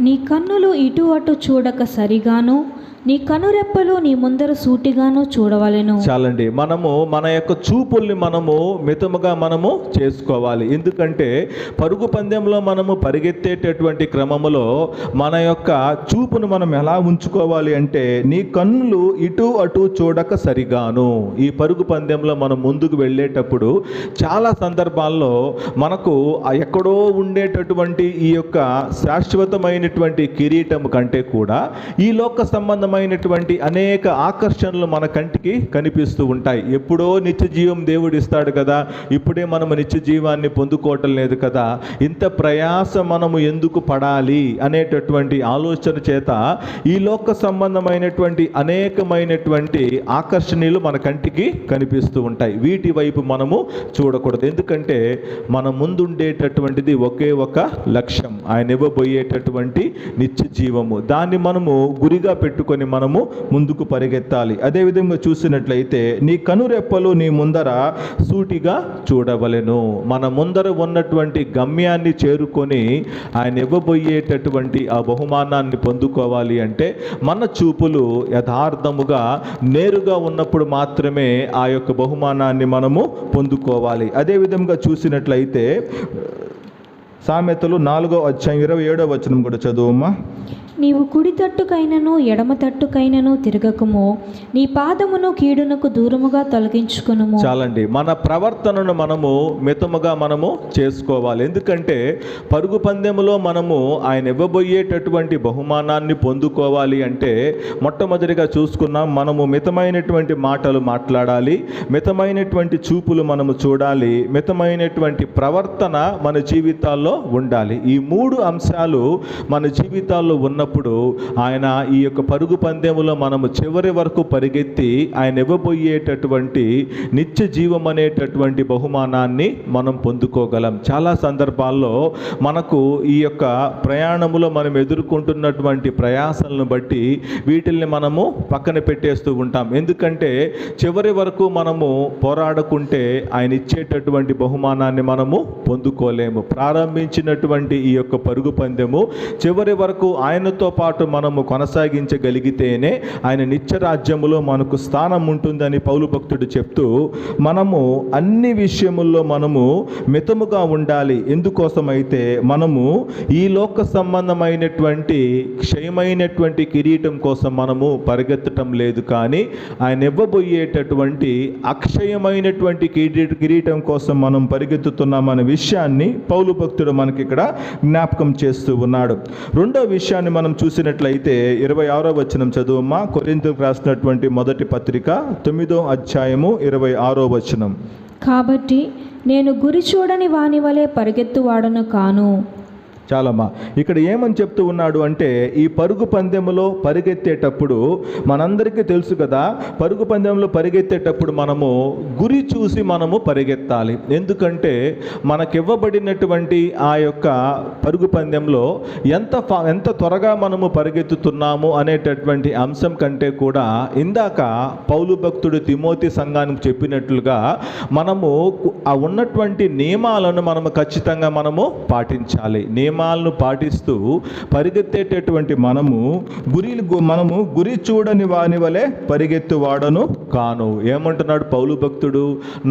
నీ కన్నులు ఇటు అటు చూడక సరిగాను, నీ కనురెప్పలు నీ ముందర సూటిగాను చూడవలెను. చాలండి. మనము మన యొక్క చూపుల్ని మనము మితముగా మనము చేసుకోవాలి. ఎందుకంటే పరుగు పందెంలో మనము పరిగెత్తేటటువంటి క్రమములో మన యొక్క చూపును మనం ఎలా ఉంచుకోవాలి అంటే, నీ కన్నులు ఇటు అటు చూడక సరిగాను. ఈ పరుగు పందెంలో మనం ముందుకు వెళ్ళేటప్పుడు చాలా సందర్భాల్లో మనకు ఎక్కడో ఉండేటటువంటి ఈ యొక్క శాశ్వతమైనటువంటి కిరీటం కంటే కూడా ఈ లోక సంబంధమైనటువంటి అనేక ఆకర్షణలు మన కంటికి కనిపిస్తూ ఉంటాయి. ఎప్పుడో నిత్య జీవం దేవుడు ఇస్తాడు కదా, ఇప్పుడే మనము నిత్య జీవాన్ని పొందుకోవటం లేదు కదా, ఇంత ప్రయాస మనము ఎందుకు పడాలి అనేటటువంటి ఆలోచన చేత ఈ లోక సంబంధమైనటువంటి అనేకమైనటువంటి ఆకర్షణీయులు మన కంటికి కనిపిస్తూ ఉంటాయి. వీటి వైపు మనము చూడకూడదు. ఎందుకంటే మన ముందుండేటటువంటిది ఒకే ఒక లక్ష్యం, ఆయన ఇవ్వబోయేటటువంటి నిత్య జీవము. దాన్ని మనము గురిగా పెట్టుకొని మనము ముందుకు పరిగెత్తాలి. అదేవిధంగా చూసినట్లయితే నీ కనురెప్పలు నీ ముందర సూటిగా చూడవలెను. మన ముందర ఉన్నటువంటి గమ్యాన్ని చేరుకొని ఆయన ఇవ్వబోయేటటువంటి ఆ బహుమానాన్ని పొందుకోవాలి అంటే మన చూపులు యథార్థముగా నేరుగా ఉన్నప్పుడు మాత్రమే ఆ యొక్క బహుమానాన్ని మనము పొందుకోవాలి. అదేవిధంగా చూసినట్లయితే సామెతలు 4వ అధ్యాయం 27వ వచనం కూడా చదువుమా. నీవు కుడి తట్టుకైనను ఎడమ తట్టుకైనను తిరగకము, నీ పాదమును కీడునకు దూరముగా తొలగించుకునుము. చాలండి. మన ప్రవర్తనను మనము మితముగా మనము చేసుకోవాలి. ఎందుకంటే పరుగు పందెములో మనము ఆయన ఇవ్వబోయేటటువంటి బహుమానాన్ని పొందుకోవాలి అంటే మొట్టమొదటిగా చూసుకున్నాం, మనము మితమైనటువంటి మాటలు మాట్లాడాలి, మితమైనటువంటి చూపులు మనము చూడాలి, మితమైనటువంటి ప్రవర్తన మన జీవితాల్లో ఉండాలి. ఈ 3 అంశాలు మన జీవితాల్లో ఉన్నప్పుడు ఆయన ఈ యొక్క పరుగు పందెములో మనము చివరి వరకు పరిగెత్తి ఆయన ఇవ్వబోయేటటువంటి నిత్య జీవం అనేటటువంటి బహుమానాన్ని మనం పొందుకోగలం. చాలా సందర్భాల్లో మనకు ఈ యొక్క ప్రయాణములో మనం ఎదుర్కొంటున్నటువంటి ప్రయాసాలను బట్టి వీటిల్ని మనము పక్కన పెట్టేస్తూ ఉంటాం. ఎందుకంటే చివరి వరకు మనము పోరాడుకుంటే ఆయన ఇచ్చేటటువంటి బహుమానాన్ని మనము పొందుకోలేము. ప్రారంభించినటువంటి ఈ యొక్క పరుగు పందెము చివరి వరకు ఆయనతో పాటు మనము కొనసాగించగలిగితేనే ఆయన నిత్య రాజ్యములో మనకు స్థానం ఉంటుందని పౌలు భక్తుడు చెప్తూ, మనము అన్ని విషయముల్లో మనము మితముగా ఉండాలి. ఎందుకోసమైతే మనము ఈ లోక సంబంధమైనటువంటి క్షయమైనటువంటి కిరీటం కోసం మనము పరిగెత్తటం లేదు, కానీ ఆయన ఇవ్వబోయేటటువంటి అక్షయమైనటువంటి కిరీటం కోసం మనం పరిగెత్తుతున్నామనే విషయాన్ని పౌలు భక్తుడు భక్తుడు మనకి ఇక్కడ జ్ఞాపకం చేస్తూ ఉన్నాడు. రెండో విషయాన్ని మనం చూసినట్లయితే 26వ వచనం చదువమ్మా. కొరింథీయులకు రాసినటువంటి మొదటి పత్రిక 9వ అధ్యాయము 26వ వచనం. కాబట్టి నేను గురి చూడని వాని వలె పరిగెత్తువాడను కాను. చాలమ్మా. ఇక్కడ ఏమని చెప్తూ ఉన్నాడు అంటే, ఈ పరుగు పందెంలో పరిగెత్తేటప్పుడు మనందరికీ తెలుసు కదా, పరుగు పందెంలో పరిగెత్తేటప్పుడు మనము గురి చూసి మనము పరిగెత్తాలి. ఎందుకంటే మనకివ్వబడినటువంటి ఆ యొక్క పరుగు పందెంలో ఎంత త్వరగా మనము పరిగెత్తుతున్నాము అనేటటువంటి అంశం కంటే కూడా ఇందాక పౌలు భక్తుడు తిమోతి సంఘానికి చెప్పినట్లుగా మనము ఆ ఉన్నటువంటి నియమాలను మనము ఖచ్చితంగా మనము పాటించాలి. నియమాలను పాటిస్తూ పరిగెత్తేటటువంటి మనము గురి చూడని వాని వలె పరిగెత్తువాడను కాను. ఏమంటున్నాడు పౌలు భక్తుడు?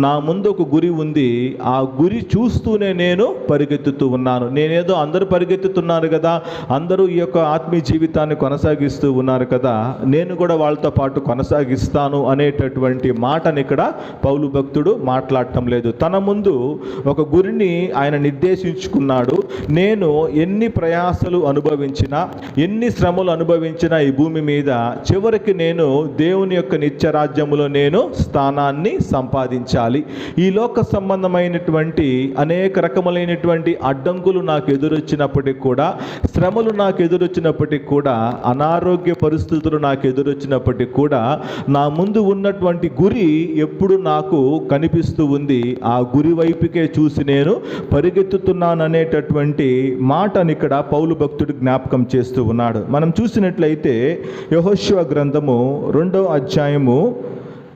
నా ముందు ఒక గురి ఉంది, ఆ గురి చూస్తూనే నేను పరిగెత్తుతూ ఉన్నాను. నేనేదో అందరూ పరిగెత్తుతున్నారు కదా, అందరూ ఈ యొక్క ఆత్మీయ జీవితాన్ని కొనసాగిస్తూ ఉన్నారు కదా, నేను కూడా వాళ్ళతో పాటు కొనసాగిస్తాను అనేటటువంటి మాటని ఇక్కడ పౌలు భక్తుడు మాట్లాడటం లేదు. తన ముందు ఒక గురిని ఆయన నిర్దేశించుకున్నాడు. నేను ఎన్ని ప్రయాసలు అనుభవించినా, ఎన్ని శ్రమలు అనుభవించినా ఈ భూమి మీద చివరికి నేను దేవుని యొక్క నిత్యరాజ్యములో నేను స్థానాన్ని సంపాదించాలి. ఈ లోక సంబంధమైనటువంటి అనేక రకములైనటువంటి అడ్డంకులు నాకు ఎదురొచ్చినప్పటికి కూడా, శ్రమలు నాకు ఎదురొచ్చినప్పటికి కూడా, అనారోగ్య పరిస్థితులు నాకు ఎదురొచ్చినప్పటికి కూడా నా ముందు ఉన్నటువంటి గురి ఎప్పుడు నాకు కనిపిస్తూ ఉంది. ఆ గురి వైపుకే చూసి నేను పరిగెత్తుతున్నాను అనేటటువంటి మాటని ఇక్కడ పౌలు భక్తుడు జ్ఞాపకం చేస్తూ ఉన్నాడు. మనం చూసినట్లయితే యెహోషువ గ్రంథము 2వ అధ్యాయము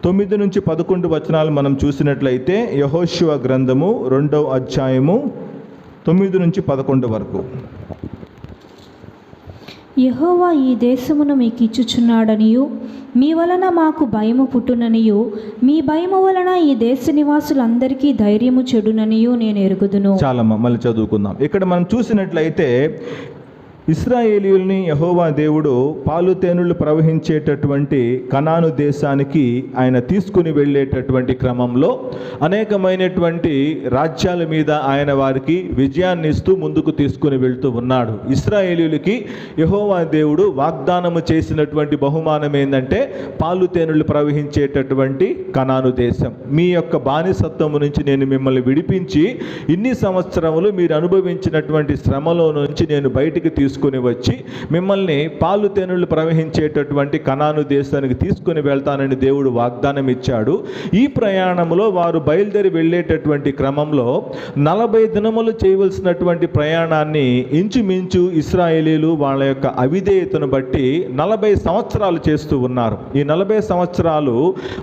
9 నుంచి 11 వచనాలు మనం చూసినట్లయితే, యెహోషువ గ్రంథము 2వ అధ్యాయము 9 నుంచి 11 వరకు. యెహోవా ఈ దేశమును మీకు ఇచ్చుచున్నాడనియు, మీ వలన మాకు భయము పుట్టుననియు, మీ భయము వలన ఈ దేశ నివాసులందరికీ ధైర్యము చెడుననియు నేను ఎరుగుదును. చాలమ్మా, మళ్ళీ చదువుకుందాం. ఇక్కడ మనం చూసినట్లయితే ఇశ్రాయేలీయుల్ని యెహోవా దేవుడు పాలు తేనెలు ప్రవహించేటటువంటి కనాను దేశానికి ఆయన తీసుకుని వెళ్ళేటటువంటి క్రమంలో అనేకమైనటువంటి రాజ్యాల మీద ఆయన వారికి విజయాన్ని ఇస్తూ ముందుకు తీసుకుని వెళ్తూ ఉన్నాడు. ఇశ్రాయేలీయులకి యెహోవా దేవుడు వాగ్దానము చేసినటువంటి బహుమానం ఏంటంటే పాలు తేనెలు ప్రవహించేటటువంటి కనాను దేశం. మీ యొక్క బానిసత్వము నుంచి నేను మిమ్మల్ని విడిపించి ఇన్ని సంవత్సరములు మీరు అనుభవించినటువంటి శ్రమలో నుంచి నేను బయటికి తీసుకుని వచ్చి మిమ్మల్ని పాలు తేనెలు ప్రవహించేటటువంటి కనాను దేశానికి తీసుకుని వెళ్తానని దేవుడు వాగ్దానం ఇచ్చాడు. ఈ ప్రయాణంలో వారు బయలుదేరి వెళ్ళేటటువంటి క్రమంలో 40 దినములు చేయవలసినటువంటి ప్రయాణాన్ని ఇంచుమించు ఇశ్రాయేలీలు వాళ్ళ యొక్క అవిధేయతను బట్టి 40 సంవత్సరాలు చేస్తూ ఉన్నారు. ఈ 40 సంవత్సరాలు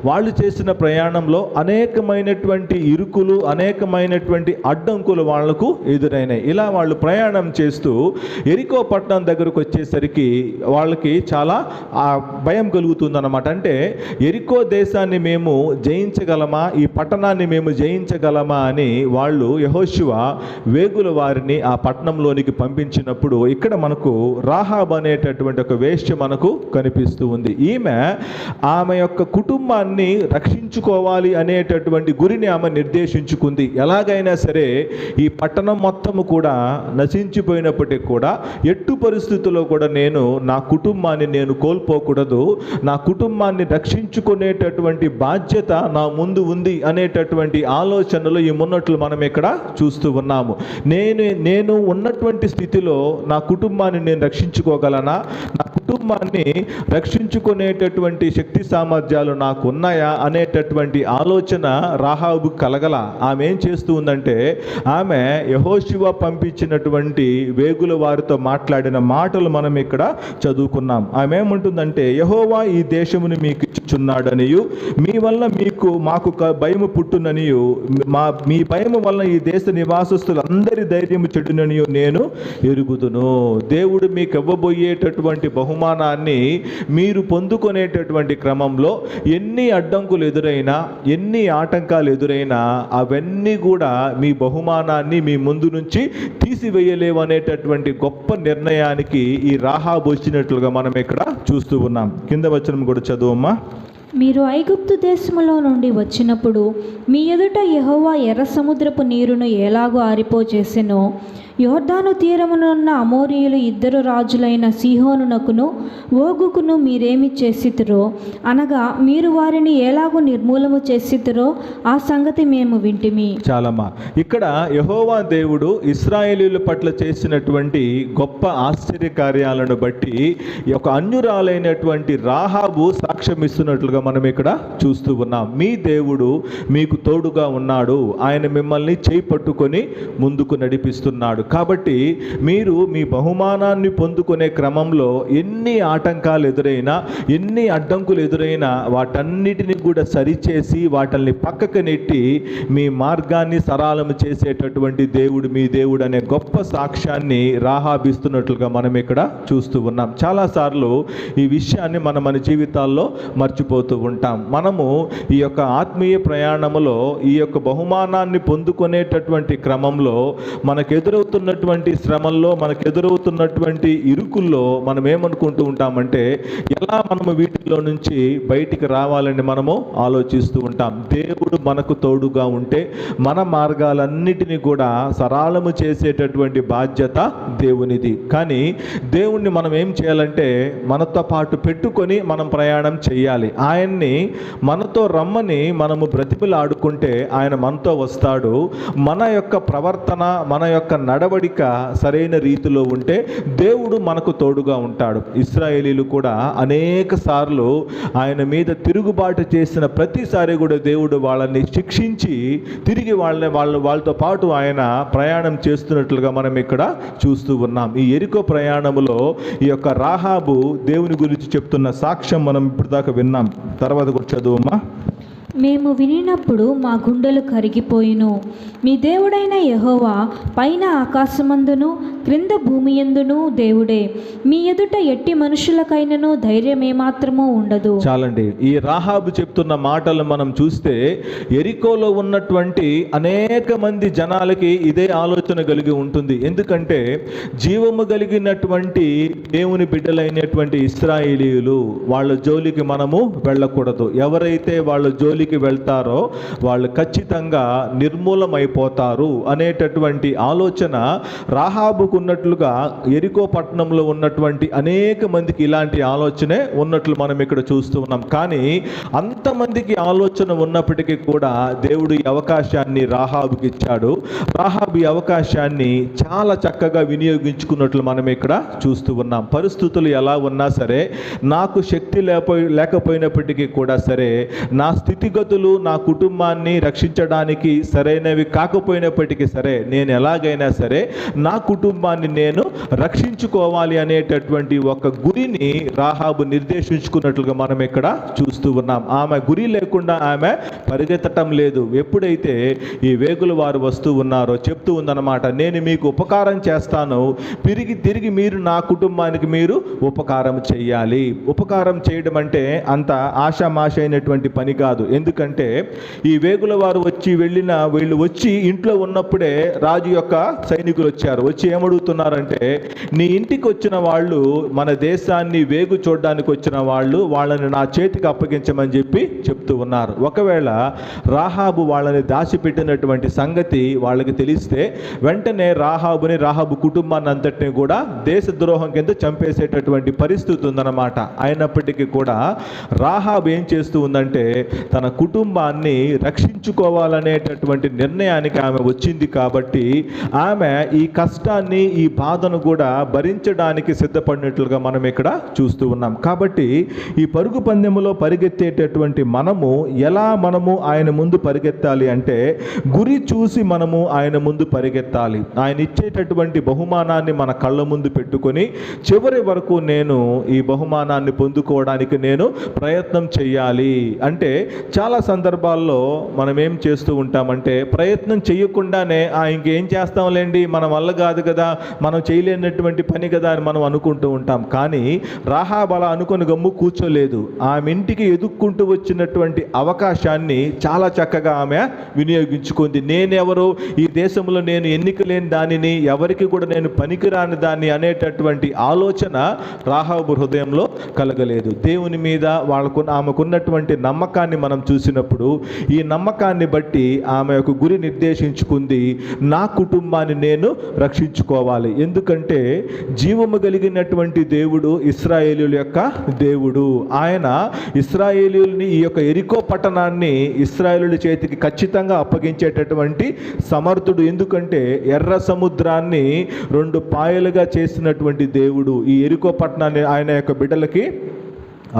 వాళ్ళు చేసిన ప్రయాణంలో అనేకమైనటువంటి ఇరుకులు, అనేకమైనటువంటి అడ్డంకులు వాళ్లకు ఎదురైనాయి. ఇలా వాళ్ళు ప్రయాణం చేస్తూ ఎరికో పట్టణం దగ్గరకు వచ్చేసరికి వాళ్ళకి చాలా భయం కలుగుతుందన్నమాట. అంటే ఎరికో దేశాన్ని మేము జయించగలమా, ఈ పట్టణాన్ని మేము జయించగలమా అని వాళ్ళు యెహోషువ వేగుల వారిని ఆ పట్టణంలోనికి పంపించినప్పుడు ఇక్కడ మనకు రాహాబ్ అనేటటువంటి ఒక వేశ్య మనకు కనిపిస్తూ ఉంది. ఆమె యొక్క కుటుంబాన్ని రక్షించుకోవాలి అనేటటువంటి గురిని ఆమె నిర్దేశించుకుంది. ఎలాగైనా సరే ఈ పట్టణం మొత్తము కూడా నశించిపోయినప్పటికీ కూడా ఎట్టు పరిస్థితుల్లో కూడా నేను నా కుటుంబాన్ని నేను కోల్పోకూడదు, నా కుటుంబాన్ని రక్షించుకునేటటువంటి బాధ్యత నా ముందు ఉంది అనేటటువంటి ఆలోచనలు ఈ మున్నట్లు మనం ఇక్కడ చూస్తూ ఉన్నాము. నేను ఉన్నటువంటి స్థితిలో నా కుటుంబాన్ని నేను రక్షించుకోగలనా, నా కుటుంబాన్ని రక్షించుకునేటటువంటి శక్తి సామర్థ్యాలు నాకు ఉన్నాయా అనేటటువంటి ఆలోచన రాహాబు కలగల. ఆమె ఏం చేస్తూ ఉందంటే, ఆమె యెహోషువ పంపించినటువంటి వేగుల వారితో మాట్లాడిన మాటలు మనం ఇక్కడ చదువుకున్నాం. ఆమె ఏమంటుందంటే, యెహోవా ఈ దేశమును మీకు ఇచ్చుచున్నాడనియు, మీ వల్ల మాకు భయము పుట్టుననియు, మీ భయము వల్ల ఈ దేశ నివాసస్తులందరి ధైర్యము చెడుననియు నేను ఎరుగుదును. దేవుడు మీకు ఇవ్వబోయేటటువంటి బహుమానాన్ని మీరు పొందుకునేటటువంటి క్రమంలో ఎన్ని అడ్డంకులు ఎదురైనా, ఎన్ని ఆటంకాలు ఎదురైనా అవన్నీ కూడా మీ బహుమానాన్ని మీ ముందు నుంచి తీసివేయలేవు అనేటటువంటి గొప్ప నిర్ణయానికి ఈ రాహాబు వచ్చినట్లుగా మనం ఇక్కడ చూస్తూ ఉన్నాం. కింద వచనం కూడా చదువమ్మా. మీరు ఐగుప్తు దేశములో నుండి వచ్చినప్పుడు మీ ఎదుట యెహోవా ఎర్ర సముద్రపు నీరును ఎలాగో ఆరిపోచేసెనో, యోర్దాను తీరమునున్న అమోరీయులు ఇద్దరు రాజులైన సీహోనునకును ఓగుకును మీరేమి చేసితురో, అనగా మీరు వారిని ఎలాగూ నిర్మూలము చేసితురో ఆ సంగతి మేము వింటిమి. చాలమ్మా, ఇక్కడ యెహోవా దేవుడు ఇశ్రాయేలీయుల పట్ల చేసినటువంటి గొప్ప ఆశ్చర్య కార్యాలను బట్టి ఒక అన్యురాలైనటువంటి రాహాబు సాక్ష్యం ఇస్తున్నట్లుగా మనం ఇక్కడ చూస్తూ ఉన్నాం. మీ దేవుడు మీకు తోడుగా ఉన్నాడు, ఆయన మిమ్మల్ని చేయి పట్టుకొని ముందుకు నడిపిస్తున్నాడు. కాబట్టి మీరు మీ బహుమానాన్ని పొందుకునే క్రమంలో ఎన్ని ఆటంకాలు ఎదురైనా, ఎన్ని అడ్డంకులు ఎదురైనా వాటన్నిటిని కూడా సరిచేసి వాటిని పక్కకు నెట్టి మీ మార్గాన్ని సరళం చేసేటటువంటి దేవుడు మీ దేవుడు అనే గొప్ప సాక్ష్యాన్ని రాహాబిస్తున్నట్లుగా మనం ఇక్కడ చూస్తూ ఉన్నాం. చాలాసార్లు ఈ విషయాన్ని మన జీవితాల్లో మర్చిపోతూ ఉంటాం. మనము ఈ యొక్క ఆత్మీయ ప్రయాణములో ఈ యొక్క బహుమానాన్ని పొందుకునేటటువంటి క్రమంలో మనకు ఎదురవుతున్నటువంటి శ్రమల్లో, మనకు ఎదురవుతున్నటువంటి ఇరుకుల్లో మనం ఏమనుకుంటూ ఉంటామంటే ఎలా మనము వీటిలో నుంచి బయటికి రావాలని మనము ఆలోచిస్తూ ఉంటాం. దేవుడు మనకు తోడుగా ఉంటే మన మార్గాలన్నిటినీ కూడా సరళము చేసేటటువంటి బాధ్యత దేవునిది. కానీ దేవుణ్ణి మనం ఏం చేయాలంటే మనతో పాటు పెట్టుకొని మనం ప్రయాణం చేయాలి. ఆయన్ని మనతో రమ్మని మనము బ్రతిమలాడుకుంటే ఆయన మనతో వస్తాడు. మన యొక్క ప్రవర్తన, మన యొక్క నడవడిక సరైన రీతిలో ఉంటే దేవుడు మనకు తోడుగా ఉంటాడు. ఇశ్రాయేలీలు కూడా అనేక సార్లు ఆయన మీద తిరుగుబాటు చేసిన ప్రతిసారి కూడా దేవుడు వాళ్ళని శిక్షించి తిరిగి వాళ్ళతో పాటు ఆయన ప్రయాణం చేస్తున్నట్లుగా మనం ఇక్కడ చూస్తూ ఉన్నాం. ఈ యెరికో ప్రయాణములో ఈ యొక్క రాహాబు దేవుని గురించి చెప్తున్న సాక్ష్యం మనం ఇప్పుడు దాకా విన్నాం. తర్వాత కూడా చదువమ్మా. మేము వినినప్పుడు మా గుండెలు కరిగిపోయిను. మీ దేవుడైన యెహోవా పైన ఆకాశమందును క్రింద భూమి యందును దేవుడే. మీ ఎదుట ఎట్టి మనుషులకైనను ధైర్యం ఏమాత్రమూ ఉండదు. చాలండి. ఈ రాహాబు చెప్తున్న మాటలు మనం చూస్తే యెరికోలో ఉన్నటువంటి అనేక మంది జనాలకి ఇదే ఆలోచన కలిగి ఉంటుంది. ఎందుకంటే జీవము కలిగినటువంటి దేవుని బిడ్డలైనటువంటి ఇశ్రాయేలీయులు వాళ్ళ జోలికి మనము వెళ్ళకూడదు. ఎవరైతే వాళ్ళ జోలికి వెళ్తారో వాళ్ళు ఖచ్చితంగా నిర్మూలమైపోతారు అనేటటువంటి ఆలోచన రాహాబుకు ఉన్నట్లుగా యెరికో పట్టణంలో ఉన్నటువంటి అనేక మందికి ఇలాంటి ఆలోచనే ఉన్నట్లు మనం ఇక్కడ చూస్తూ ఉన్నాం. కానీ అంతమందికి ఆలోచన ఉన్నప్పటికీ కూడా దేవుడు ఈ అవకాశాన్ని రాహాబుకి ఇచ్చాడు. రాహాబు ఈ అవకాశాన్ని చాలా చక్కగా వినియోగించుకున్నట్లు మనం ఇక్కడ చూస్తూ ఉన్నాం. పరిస్థితులు ఎలా ఉన్నా సరే, నాకు శక్తి లేకపోయినప్పటికీ కూడా సరే, నా స్థితిగతులు నా కుటుంబాన్ని రక్షించడానికి సరైనవి కాకపోయినప్పటికీ సరే, నేను ఎలాగైనా సరే నా కుటుంబాన్ని నేను రక్షించుకోవాలి అనేటటువంటి ఒక గురిని రాహాబు నిర్దేశించుకున్నట్లుగా మనం ఇక్కడ చూస్తూ ఉన్నాం. ఆమె గురి లేకుండా ఆమె పరిగెత్తటం లేదు. ఎప్పుడైతే ఈ వేగుల వారు వస్తూ ఉన్నారో చెప్తూ ఉందన్నమాట, నేను మీకు ఉపకారం చేస్తాను, తిరిగి మీరు నా కుటుంబానికి మీరు ఉపకారం చేయాలి. ఉపకారం చేయడం అంటే అంత ఆషామాష అయినటువంటి పని కాదు. ఎందుకంటే ఈ వేగుల వారు వీళ్ళు వచ్చి ఇంట్లో ఉన్నప్పుడే రాజు యొక్క సైనికులు వచ్చారు. వచ్చి ఏమడుగుతున్నారంటే, నీ ఇంటికి వచ్చిన వాళ్ళు, మన దేశాన్ని వేగు చూడడానికి వచ్చిన వాళ్ళని నా చేతికి అప్పగించమని చెప్పి చెప్తూ ఉన్నారు. ఒకవేళ రాహాబు వాళ్ళని దాచిపెట్టినటువంటి సంగతి వాళ్ళకి తెలిస్తే వెంటనే రాహాబు కుటుంబాన్ని అంతటిని కూడా దేశద్రోహం కింద చంపేసేటటువంటి పరిస్థితి ఉందన్నమాట. అయినప్పటికీ కూడా రాహాబు ఏం చేస్తూ ఉందంటే తన కుటుంబాన్ని రక్షించుకోవాలనేటటువంటి నిర్ణయానికి ఆమె వచ్చింది. కాబట్టి ఆమె ఈ కష్టాన్ని, ఈ బాధను కూడా భరించడానికి సిద్ధపడినట్లుగా మనం ఇక్కడ చూస్తూ ఉన్నాం. కాబట్టి ఈ పరుగు పందెములో పరిగెత్తేటటువంటి మనము మనము ఆయన ముందు పరిగెత్తాలి అంటే గురి చూసి మనము ఆయన ముందు పరిగెత్తాలి. ఆయన ఇచ్చేటటువంటి బహుమానాన్ని మన కళ్ళ ముందు పెట్టుకొని చివరి వరకు నేను ఈ బహుమానాన్ని పొందుకోవడానికి నేను ప్రయత్నం చేయాలి అంటే, చాలా సందర్భాల్లో మనం ఏం చేస్తూ ఉంటామంటే ప్రయత్నం చేయకుండానే ఇంకేం చేస్తాంలేండి, మన వల్ల కాదు కదా, మనం చేయలేనటువంటి పని కదా అని మనం అనుకుంటూ ఉంటాం. కానీ రాహాబు అలా అనుకొని గమ్ము కూర్చోలేదు. ఆమె ఇంటికి ఎదుక్కుంటూ వచ్చినటువంటి అవకాశాన్ని చాలా చక్కగా ఆమె వినియోగించుకుంది. నేనెవరు, ఈ దేశంలో నేను ఎన్నిక లేని దానిని, ఎవరికి కూడా నేను పనికిరాని దాన్ని అనేటటువంటి ఆలోచన రాహాబు హృదయంలో కలగలేదు. దేవుని మీద ఆమెకున్నటువంటి నమ్మకాన్ని మనం చూసినప్పుడు ఈ నమ్మకాన్ని బట్టి ఆమె ఒక గురి నిర్దేశించుకుంది. నా కుటుంబాన్ని నేను రక్షించుకోవాలి. ఎందుకంటే జీవము కలిగినటువంటి దేవుడు ఇశ్రాయేలీయుల యొక్క దేవుడు. ఆయన ఇశ్రాయేలీయుల్ని, ఈ యొక్క యెరికో పట్టణాన్ని ఇశ్రాయేలీయుల చేతికి ఖచ్చితంగా అప్పగించేటటువంటి సమర్థుడు. ఎందుకంటే ఎర్ర సముద్రాన్ని 2 పాయలుగా చేసినటువంటి దేవుడు ఈ యెరికో పట్టణాన్ని ఆయన యొక్క బిడ్డలకి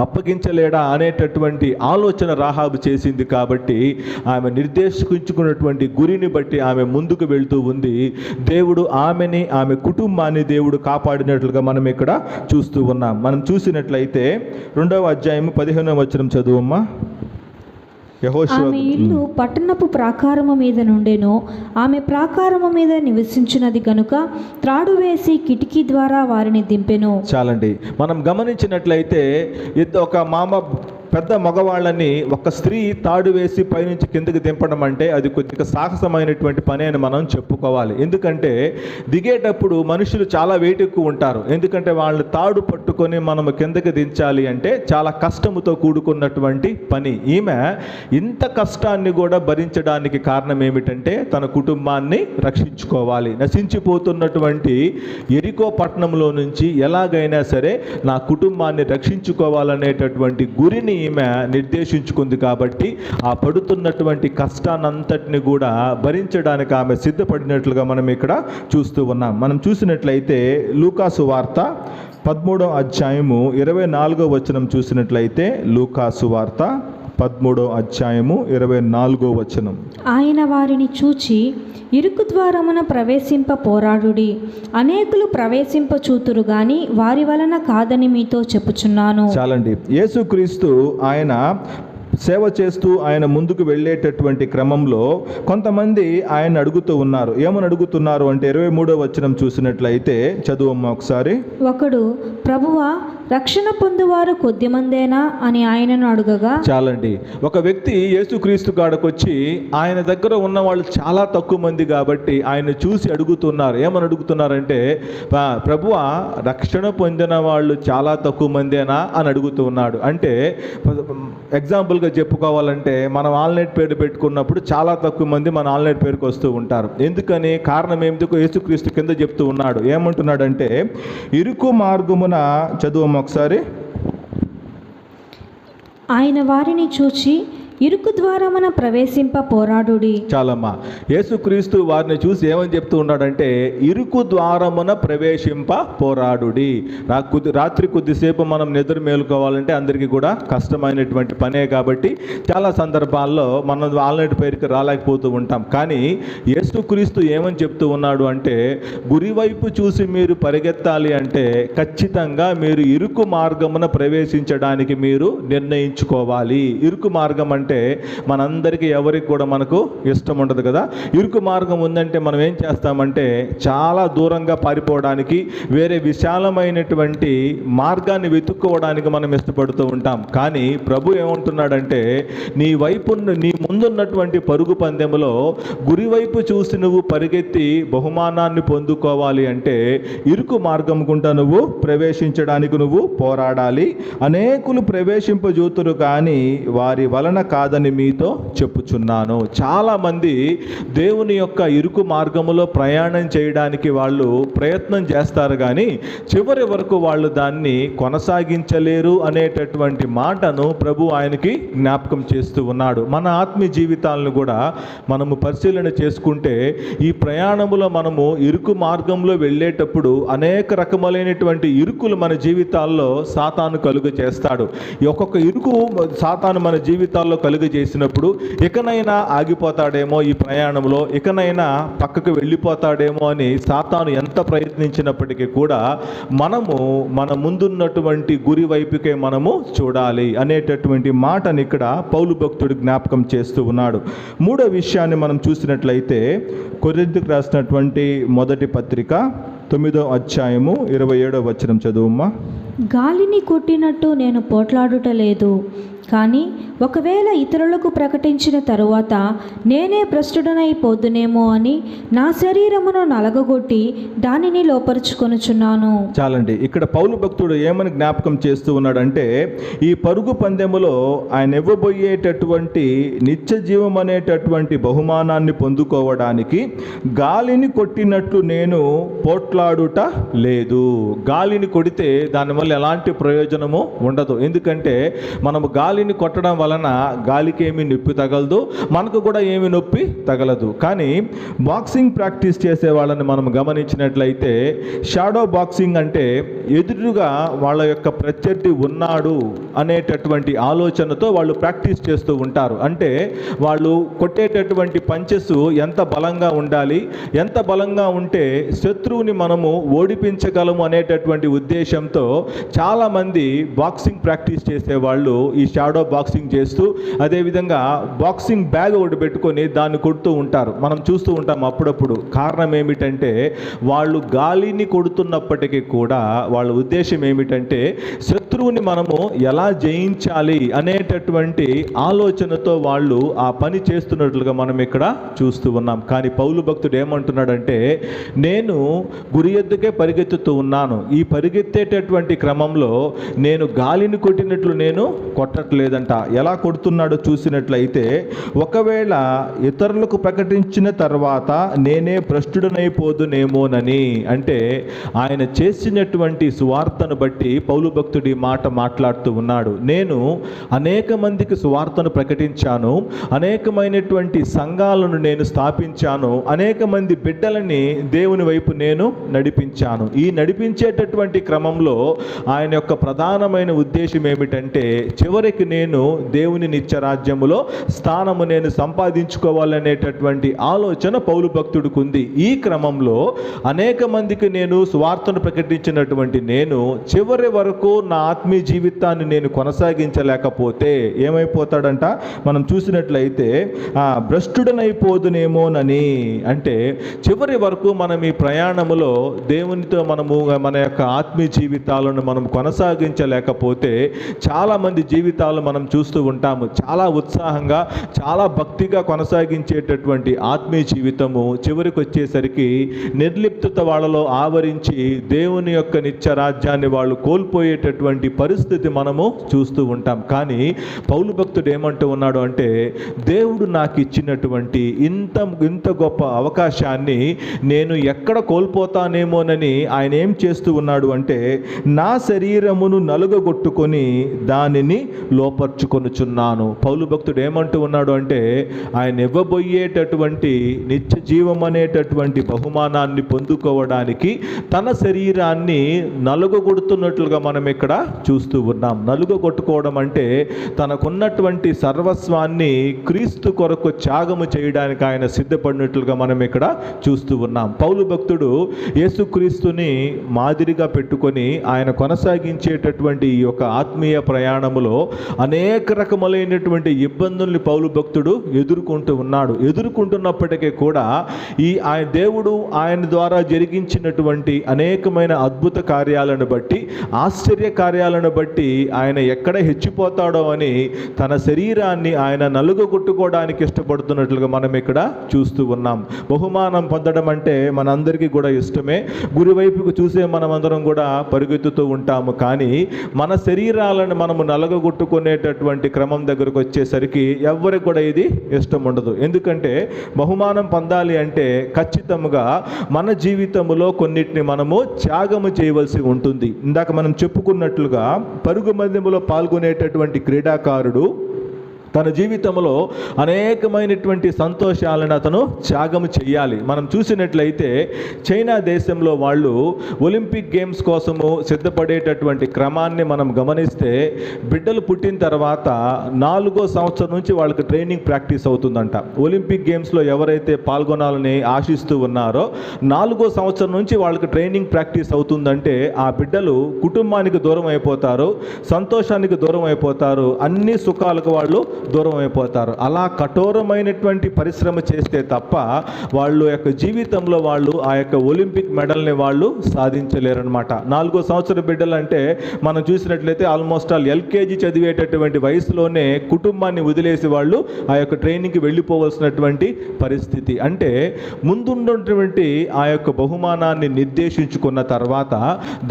అప్పగించలేడా అనేటటువంటి ఆలోచన రాహాబు చేసింది. కాబట్టి ఆమె నిర్దేశించుకున్నటువంటి గురిని బట్టి ఆమె ముందుకు వెళ్తూ ఉంది. దేవుడు ఆమెని, ఆమె కుటుంబాన్ని దేవుడు కాపాడినట్లుగా మనం ఇక్కడ చూస్తూ ఉన్నాం. మనం చూసినట్లయితే 2వ అధ్యాయము 15వ వచనం చదువమ్మా. ఆమె ఇల్లు పట్టణపు ప్రాకారము మీద నుండెను. ఆమె ప్రాకారము మీద నివసించినది గనుక త్రాడు వేసి కిటికీ ద్వారా వారిని దింపెను. చాలండి. మనం గమనించినట్లయితే ఒక పెద్ద మగవాళ్ళని ఒక స్త్రీ తాడు వేసి పైనుంచి కిందకి దింపడం అంటే అది కొద్దిగా సాహసమైనటువంటి పని అని మనం చెప్పుకోవాలి. ఎందుకంటే దిగేటప్పుడు మనుషులు చాలా వెయిట్ ఎక్కువ ఉంటారు. ఎందుకంటే వాళ్ళు తాడు పట్టుకొని మనము కిందకి దించాలి అంటే చాలా కష్టముతో కూడుకున్నటువంటి పని. ఈమె ఇంత కష్టాన్ని కూడా భరించడానికి కారణం ఏమిటంటే తన కుటుంబాన్ని రక్షించుకోవాలి. నశించిపోతున్నటువంటి యెరికో పట్టణంలో నుంచి ఎలాగైనా సరే నా కుటుంబాన్ని రక్షించుకోవాలనేటటువంటి గురిని ఈమె నిర్దేశించుకుంది. కాబట్టి ఆ పడుతున్నటువంటి కష్టాన్నంతటిని కూడా భరించడానికి ఆమె సిద్ధపడినట్లుగా మనం ఇక్కడ చూస్తూ ఉన్నాం. మనం చూసినట్లయితే లూకాసు వార్త 13వ అధ్యాయము 24వ వచనం చూసినట్లయితే లూకాసు వార్త 13వ అధ్యాయము 24వ వచనం. ఆయన వారిని చూచి ఇరుకు ద్వారమున ప్రవేశింప పోరాడుడి, అనేకులు ప్రవేశింప చూతురు గాని వారి వలన కాదని మీతో చెప్పుచున్నాను. చాలండి. యేసుక్రీస్తు ఆయన సేవ చేస్తూ ఆయన ముందుకు వెళ్ళేటటువంటి క్రమంలో కొంతమంది ఆయన అడుగుతూ ఉన్నారు. ఏమని అడుగుతున్నారు అంటే 23వ వచనం చూసినట్లయితే చదువమ్మ ఒకసారి. ఒకడు, ప్రభువా రక్షణ పొందువారు కొద్దిమందేనా అని ఆయనను అడుగగా. చాలండి. ఒక వ్యక్తి యేసుక్రీస్తు కాడకు వచ్చి ఆయన దగ్గర ఉన్న వాళ్ళు చాలా తక్కువ మంది కాబట్టి ఆయన చూసి అడుగుతున్నారు. ఏమని అడుగుతున్నారంటే, ప్రభువా రక్షణ పొందిన వాళ్ళు చాలా తక్కువ మందేనా అని అడుగుతూ ఉన్నాడు. అంటే ఎగ్జాంపుల్గా చెప్పుకోవాలంటే మనం ఆన్లైన్ పేరు పెట్టుకున్నప్పుడు చాలా తక్కువ మంది మన ఆన్లైన్ పేరుకు వస్తూ ఉంటారు. ఎందుకని? కారణం ఏమిటో యేసుక్రీస్తు కింద చెప్తూ ఉన్నాడు. ఏమంటున్నాడంటే ఇరుకు మార్గమున చదువు ఒకసారి. ఆయన వారిని చూచి ఇరుకు ద్వారమున ప్రవేశింప పోరాడుడి. చాలమ్మా. యేసుక్రీస్తు వారిని చూసి ఏమని చెప్తూ ఉన్నాడంటే ఇరుకు ద్వారమున ప్రవేశింప పోరాడుడి. రాత్రి కొద్దిసేపు మనం నిద్ర మేలుకోవాలంటే అందరికీ కూడా కష్టమైనటువంటి పనే. కాబట్టి చాలా సందర్భాల్లో మనం ఆన్లైన్ పేరుకి రాలేకపోతూ ఉంటాం. కానీ యేసుక్రీస్తు ఏమని చెప్తూ ఉన్నాడు అంటే గురి వైపు చూసి మీరు పరిగెత్తాలి అంటే ఖచ్చితంగా మీరు ఇరుకు మార్గమున ప్రవేశించడానికి మీరు నిర్ణయించుకోవాలి. ఇరుకు మార్గం అంటే మనందరికీ ఎవరికి కూడా మనకు ఇష్టం ఉండదు కదా. ఇరుకు మార్గం ఉందంటే మనం ఏం చేస్తామంటే చాలా దూరంగా పారిపోవడానికి, వేరే విశాలమైనటువంటి మార్గాన్ని వెతుక్కోవడానికి మనం ఇష్టపడుతూ ఉంటాం. కానీ ప్రభు ఏమంటున్నాడంటే నీ ముందున్నటువంటి పరుగు పందెములో గురి వైపు చూసి నువ్వు పరిగెత్తి బహుమానాన్ని పొందుకోవాలి అంటే ఇరుకు మార్గం గుండా నువ్వు ప్రవేశించడానికి నువ్వు పోరాడాలి. అనేకులు ప్రవేశింపజూతురు కానీ వారి వలన కాదని మీతో చెప్పుచున్నాను. చాలామంది దేవుని యొక్క ఇరుకు మార్గములో ప్రయాణం చేయడానికి వాళ్ళు ప్రయత్నం చేస్తారు కానీ చివరి వరకు వాళ్ళు దాన్ని కొనసాగించలేరు అనేటటువంటి మాటను ప్రభు ఆయనకి జ్ఞాపకం చేస్తూ ఉన్నాడు. మన ఆత్మీయ జీవితాలను కూడా మనము పరిశీలన చేసుకుంటే ఈ ప్రయాణములో మనము ఇరుకు మార్గంలో వెళ్ళేటప్పుడు అనేక రకములైనటువంటి ఇరుకులు మన జీవితాల్లో సాతాను కలుగ చేస్తాడు. ఒక్కొక్క ఇరుకు సాతాను మన జీవితాల్లో కలుగజేసినప్పుడు ఇకనైనా ఆగిపోతాడేమో ఈ ప్రయాణంలో, ఇకనైనా పక్కకు వెళ్ళిపోతాడేమో అని సాతాను ఎంత ప్రయత్నించినప్పటికీ కూడా మనము మన ముందున్నటువంటి గురి వైపుకే మనము చూడాలి అనేటటువంటి మాటని ఇక్కడ పౌలు భక్తుడు జ్ఞాపకం చేస్తూ ఉన్నాడు. 3వ విషయాన్ని మనం చూసినట్లయితే కొరింథీయులకు రాసినటువంటి మొదటి పత్రిక 9వ అధ్యాయము 27వ వచనం చదువుమ్మా. గాలిని కొట్టినట్టు నేను పోట్లాడుట లేదు, కానీ ఒకవేళ ఇతరులకు ప్రకటించిన తరువాత నేనే భ్రష్టుడనైపోదునేమో అని నా శరీరమును నలగగొట్టి దానిని లోపరుచుకొనుచున్నాను. చాలండి. ఇక్కడ పౌలు భక్తుడు ఏమని జ్ఞాపకం చేస్తూ ఉన్నాడంటే, ఈ పరుగు పందెములో ఆయన ఇవ్వబోయేటటువంటి నిత్య జీవం అనేటటువంటి బహుమానాన్ని పొందుకోవడానికి గాలిని కొట్టినట్లు నేను పోట్లాడుట లేదు. గాలిని కొడితే దానివల్ల ఎలాంటి ప్రయోజనము ఉండదు. ఎందుకంటే మనము గాలిని కొట్టడం వలన గాలికి ఏమి నొప్పి తగలదు, మనకు కూడా ఏమి నొప్పి తగలదు. కానీ బాక్సింగ్ ప్రాక్టీస్ చేసే వాళ్ళని మనం గమనించినట్లయితే, షాడో బాక్సింగ్ అంటే ఎదురుగా వాళ్ళ యొక్క ప్రత్యర్థి ఉన్నాడు అనేటటువంటి ఆలోచనతో వాళ్ళు ప్రాక్టీస్ చేస్తూ ఉంటారు. అంటే వాళ్ళు కొట్టేటటువంటి పంచెస్ ఎంత బలంగా ఉండాలి, ఎంత బలంగా ఉంటే శత్రువుని మనము ఓడిపించగలము అనేటటువంటి ఉద్దేశంతో చాలామంది బాక్సింగ్ ప్రాక్టీస్ చేసేవాళ్ళు ఈ షాడో బాక్సింగ్ చేస్తూ, అదేవిధంగా బాక్సింగ్ బ్యాగ్ ఒకటి పెట్టుకొని దాన్ని కొడుతూ ఉంటారు. మనం చూస్తూ ఉంటాం అప్పుడప్పుడు. కారణం ఏమిటంటే, వాళ్ళు గాలిని కొడుతున్నప్పటికీ కూడా వాళ్ళ ఉద్దేశం ఏమిటంటే శత్రువుని మనము ఎలా జయించాలి అనేటటువంటి ఆలోచనతో వాళ్ళు ఆ పని చేస్తున్నట్లుగా మనం ఇక్కడ చూస్తూ ఉన్నాం. కానీ పౌలు భక్తుడు ఏమంటున్నాడంటే, నేను గురి ఎద్దుకే పరిగెత్తుతూ ఉన్నాను. ఈ పరిగెత్తేటటువంటి క్రమంలో నేను గాలిని కొట్టినట్లు నేను కొట్టట్లేదంట. ఎలా కొడుతున్నాడో చూసినట్లయితే, ఒకవేళ ఇతరులకు ప్రకటించిన తర్వాత నేనే భ్రష్టుడనైపోదునేమోనని, అంటే ఆయన చేసినటువంటి సువార్తను బట్టి పౌలు భక్తుడి మాట మాట్లాడుతూ ఉన్నాడు. నేను అనేక మందికి సువార్తను ప్రకటించాను, అనేకమైనటువంటి సంఘాలను నేను స్థాపించాను, అనేక మంది బిడ్డలని దేవుని వైపు నేను నడిపించాను. ఈ నడిపించేటటువంటి క్రమంలో ఆయన యొక్క ప్రధానమైన ఉద్దేశం ఏమిటంటే, చివరికి నేను దేవుని నిత్యరాజ్యములో స్థానము నేను సంపాదించుకోవాలనేటటువంటి ఆలోచన పౌలు భక్తుడికి ఉంది. ఈ క్రమంలో అనేక మందికి నేను సువార్తను ప్రకటించినటువంటి నేను చివరి వరకు నా ఆత్మీయ జీవితాన్ని నేను కొనసాగించలేకపోతే ఏమైపోతాడంట? మనం చూసినట్లయితే భ్రష్టుడనైపోదునేమోనని, అంటే చివరి వరకు మనం ఈ ప్రయాణములో దేవునితో మనము మన యొక్క ఆత్మీయ జీవితాలను మనం కొనసాగించలేకపోతే చాలామంది జీవితాలు మనం చూస్తూ ఉంటాము. చాలా ఉత్సాహంగా, చాలా భక్తిగా కొనసాగించేటటువంటి ఆత్మీయ జీవితము చివరికి వచ్చేసరికి నిర్లిప్తత వాళ్ళలో ఆవరించి దేవుని యొక్క నిత్య రాజ్యాన్ని వాళ్ళు కోల్పోయేటటువంటి పరిస్థితి మనము చూస్తూ ఉంటాం. కానీ పౌలు భక్తుడు ఏమంటూ ఉన్నాడు అంటే, దేవుడు నాకు ఇచ్చినటువంటి ఇంత గొప్ప అవకాశాన్ని నేను ఎక్కడ కోల్పోతానేమోనని ఆయన ఏం చేస్తూ ఉన్నాడు అంటే, నా శరీరమును నలుగగొట్టుకొని దానిని లోపర్చుకొనుచున్నాను. పౌలు భక్తుడు ఏమంటూ ఉన్నాడు అంటే, ఆయన ఇవ్వబోయేటటువంటి నిత్య జీవం అనేటటువంటి బహుమానాన్ని పొందుకోవడానికి తన శరీరాన్ని నలుగగొడుతున్నట్లుగా మనం ఇక్కడ చూస్తూ ఉన్నాం. నలుగగొట్టుకోవడం అంటే తనకున్నటువంటి సర్వస్వాన్ని క్రీస్తు కొరకు త్యాగము చేయడానికి ఆయన సిద్ధపడినట్లుగా మనం ఇక్కడ చూస్తూ ఉన్నాం. పౌలు భక్తుడు యేసుక్రీస్తుని మాదిరిగా పెట్టుకొని ఆయన కొనసాగించేటటువంటి ఈ యొక్క ఆత్మీయ ప్రయాణములో అనేక రకములైనటువంటి ఇబ్బందుల్ని పౌలు భక్తుడు ఎదుర్కొంటున్నప్పటికీ కూడా ఆయన దేవుడు ఆయన ద్వారా జరిగించినటువంటి అనేకమైన అద్భుత కార్యాలను బట్టి, ఆశ్చర్య కార్యాలను బట్టి ఆయన ఎక్కడ హెచ్చిపోతాడో అని తన శరీరాన్ని ఆయన నలుగగొట్టుకోవడానికి ఇష్టపడుతున్నట్లుగా మనం ఇక్కడ చూస్తూ ఉన్నాం. బహుమానం పొందడం అంటే మనందరికీ కూడా ఇష్టమే. గురివైపుకు చూసే మనమందరం కూడా పరిగెత్తుతూ ఉంటాము. కానీ మన శరీరాలను మనము నలగగొట్టుకునేటటువంటి క్రమం దగ్గరకు వచ్చేసరికి ఎవరికి కూడా ఇది ఇష్టం ఉండదు. ఎందుకంటే బహుమానం పొందాలి అంటే ఖచ్చితంగా మన జీవితంలో కొన్నిటిని మనము త్యాగము చేయవలసి ఉంటుంది. ఇందాక మనం చెప్పుకున్నట్లుగా పరుగు పందెములో పాల్గొనేటటువంటి క్రీడాకారుడు తన జీవితంలో అనేకమైనటువంటి సంతోషాలను అతను త్యాగము చేయాలి. మనం చూసినట్లయితే చైనా దేశంలో వాళ్ళు ఒలింపిక్ గేమ్స్ కోసము సిద్ధపడేటటువంటి క్రమాన్ని మనం గమనిస్తే, బిడ్డలు పుట్టిన తర్వాత 4వ సంవత్సరం నుంచి వాళ్ళకి ట్రైనింగ్ ప్రాక్టీస్ అవుతుందంట. ఒలింపిక్ గేమ్స్లో ఎవరైతే పాల్గొనాలని ఆశిస్తూ ఉన్నారో 4వ సంవత్సరం నుంచి వాళ్ళకి ట్రైనింగ్ ప్రాక్టీస్ అవుతుందంటే ఆ బిడ్డలు కుటుంబానికి దూరం అయిపోతారు, సంతోషానికి దూరం అయిపోతారు, అన్ని సుఖాలకు వాళ్ళు దూరం అయిపోతారు. అలా కఠోరమైనటువంటి పరిశ్రమ చేస్తే తప్ప వాళ్ళు యొక్క జీవితంలో వాళ్ళు ఆ యొక్క ఒలింపిక్ మెడల్ని వాళ్ళు సాధించలేరనమాట. 4వ సంవత్సరం బిడ్డలు అంటే మనం చూసినట్లయితే ఆల్మోస్ట్ ఆల్ ఎల్కేజీ చదివేటటువంటి వయసులోనే కుటుంబాన్ని వదిలేసి వాళ్ళు ఆ యొక్క ట్రైనింగ్కి వెళ్ళిపోవలసినటువంటి పరిస్థితి. అంటే ముందున్నటువంటి ఆ యొక్క బహుమానాన్ని నిర్దేశించుకున్న తర్వాత